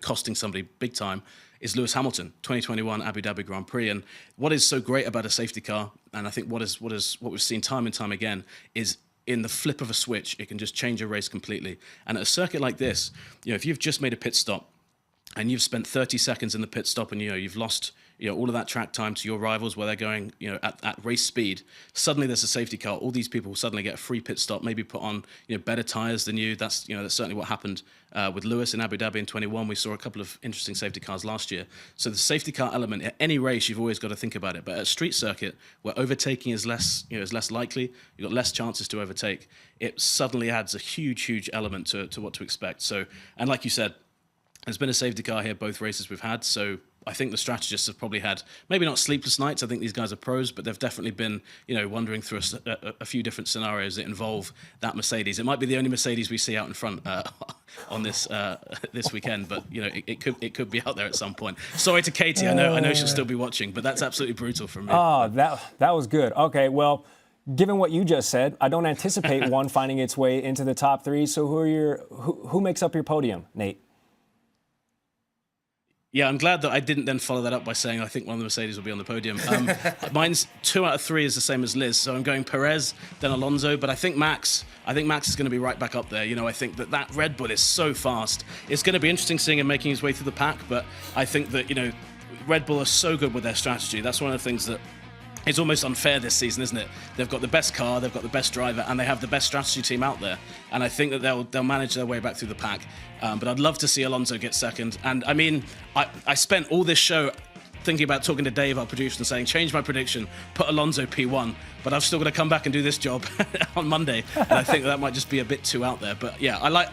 costing somebody big time, is Lewis Hamilton, 2021 Abu Dhabi Grand Prix. And what is so great about a safety car, and I think what we've seen time and time again, is in the flip of a switch, it can just change a race completely. And at a circuit like this, if you've just made a pit stop and you've spent 30 seconds in the pit stop and you've lost all of that track time to your rivals where they're going at race speed, suddenly there's a safety car. All these people suddenly get a free pit stop, maybe put on better tires than you. That's certainly what happened with Lewis in Abu Dhabi in 21. We saw a couple of interesting safety cars last year. So the safety car element, at any race, you've always got to think about it. But at a street circuit where overtaking is less likely, you've got less chances to overtake, it suddenly adds a huge element to what to expect. So, and like you said, there's been a safety car here both races we've had, so I think the strategists have probably had maybe not sleepless nights. I think these guys are pros, but they've definitely been, wandering through a few different scenarios that involve that Mercedes. It might be the only Mercedes we see out in front on this weekend, but it could be out there at some point. Sorry to Katie, I know she'll still be watching, but that's absolutely brutal for me. Oh, that was good. Okay, well, given what you just said, I don't anticipate one finding its way into the top three. So who makes up your podium, Nate? Yeah, I'm glad that I didn't then follow that up by saying I think one of the Mercedes will be on the podium. Mine's 2 out of 3 is the same as Liz, so I'm going Perez, then Alonso, but I think Max is going to be right back up there. I think that Red Bull is so fast. It's going to be interesting seeing him making his way through the pack, but I think that, Red Bull are so good with their strategy. That's one of the things that it's almost unfair this season, isn't it? They've got the best car, they've got the best driver, and they have the best strategy team out there. And I think that they'll manage their way back through the pack. But I'd love to see Alonso get second. And I mean, I spent all this show thinking about talking to Dave, our producer, and saying, change my prediction, put Alonso P1. But I've still got to come back and do this job on Monday. And I think that might just be a bit too out there. But yeah, I like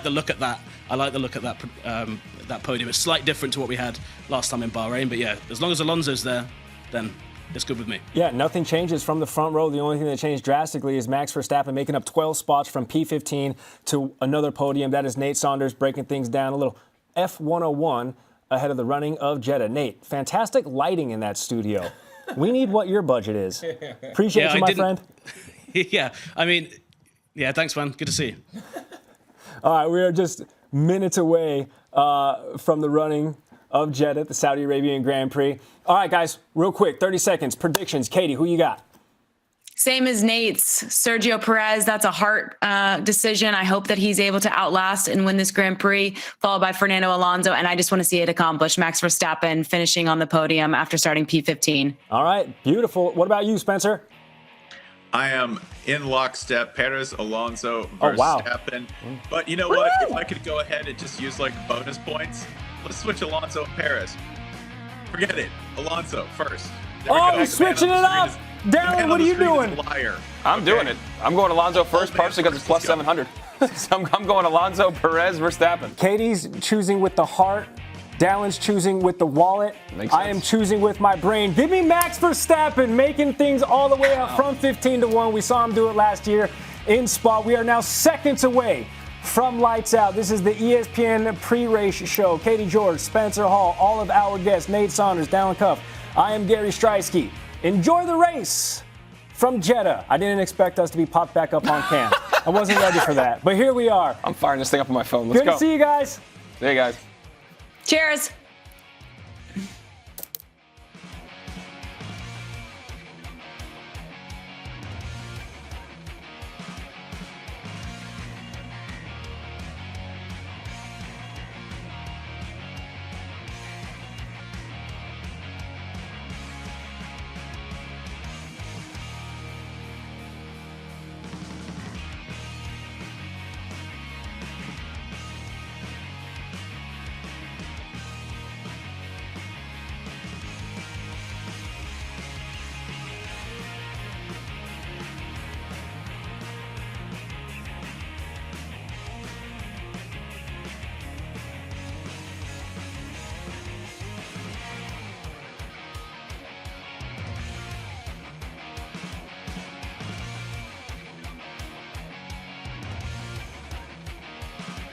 the look at that. I like the look at that podium. It's slightly different to what we had last time in Bahrain. But yeah, as long as Alonso's there, then it's good with me. Yeah, nothing changes from the front row. The only thing that changed drastically is Max Verstappen making up 12 spots from P15 to another podium. That is Nate Saunders breaking things down. A little F101 ahead of the running of Jeddah. Nate, fantastic lighting in that studio. We need what your budget is. Appreciate you, my friend. Yeah, I mean, yeah, thanks, man. Good to see you. All right, we are just minutes away from the running of Jeddah, the Saudi Arabian Grand Prix. All right, guys, real quick, 30 seconds. Predictions. Katie, who you got? Same as Nate's. Sergio Perez, that's a heart decision. I hope that he's able to outlast and win this Grand Prix, followed by Fernando Alonso, and I just want to see it accomplished. Max Verstappen finishing on the podium after starting P15. All right, beautiful. What about you, Spencer? I am in lockstep. Perez, Alonso, Oh, wow. Verstappen. But you know what? If I could go ahead and just use like bonus points, let's switch Alonso and Perez. Forget it. Alonso first. There we Oh, go. he's switching it up. Dalen, what are you doing? Liar. I'm doing it. I'm going Alonso first, partially because it's plus 700. So I'm going Alonso, Perez, Verstappen. Katie's choosing with the heart. Dalen's choosing with the wallet. Makes I am choosing with my brain. Give me Max Verstappen making things all the way up from 15-1. We saw him do it last year in Spa. We are now seconds away from lights out. This is the ESPN pre-race show. Katie George, Spencer Hall, all of our guests, Nate Saunders, Dalen Cuff. I am Gary Striewski. Enjoy the race from Jeddah. I didn't expect us to be popped back up on cam. I wasn't ready for that, but here we are. I'm firing this thing up on my phone. Let's Good go. to see you guys. See you guys. Cheers.